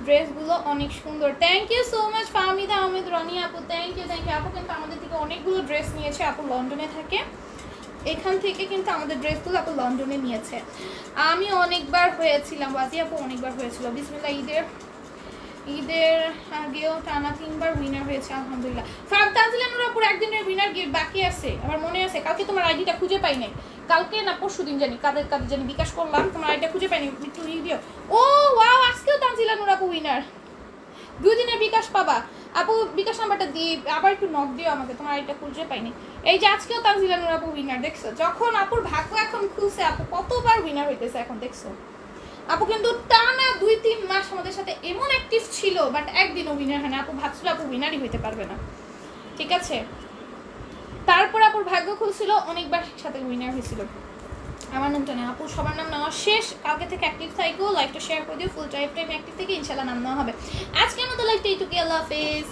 ড্রেসগুলো অনেক সুন্দর। Thank you so much Fahmida Ahmed Roni আপু, থ্যাংক ইউ আপু। কিন্তু আমাদের থেকে অনেকগুলো ড্রেস নিয়েছে, আপু লন্ডনে থাকে, এখান থেকে কিন্তু আমাদের ড্রেসগুলো আপু লন্ডনে নিয়েছে। আমি অনেকবার হয়েছিলাম, বাজি আপু অনেকবার হয়েছিল। বিসমিল্লাহ ঈদের আগেও টানা 3বার উইনার হয়েছে আলহামদুলিল্লাহ। তানজিলা নুরাপুর একদিনের উইনার গিফট বাকি আছে, আমার মনে আছে। কালকে তোমার আইডিটা খুঁজে পাই নাই, কালকে না পরশু দিন জানি কাদের জানি বিকাশ করলাম, তোমার আইডিটা খুঁজে পাইনি, একটু রিভিউ। ও ওয়াও, আজকেও তানজিলা নুরাপু উইনার, 2 দিনের বিকাশ পাবা আপু। বিকাশ নাম্বারটা দিয়ে আবার একটু নক দিও আমাকে, তোমার আইডিটা খুঁজে পাইনি। এই যে আজকেও তানজিলা নুরাপু উইনার, দেখছো? যখন আপুর ভাগ্য এখন খুলছে, আপু কতবার উইনার হইতেছে এখন, দেখছো? আপু কিন্তু টানা 2-3 মাস আমাদের সাথে এমন অ্যাক্টিভ ছিল, বাট একদিনও উইনার হয় না। আপু ভাবছিল আপু উইনারই হইতে পারবে না, ঠিক আছে? তারপর আপুর ভাগ্য খুলছিল, অনেকবার সাথে উইনার হয়েছিল। আমার নামটা নেই আপু, সবার নাম নেওয়া শেষ। কালকে থেকে অ্যাক্টিভ থাকো, লাইকটা শেয়ার করে দিও, ফুল টাইম অ্যাক্টিভ থেকে ইনশাল্লাহ নাম নেওয়া হবে। আজকের মতো লাইকটা এইটুকু, আল্লাহ হাফেজ।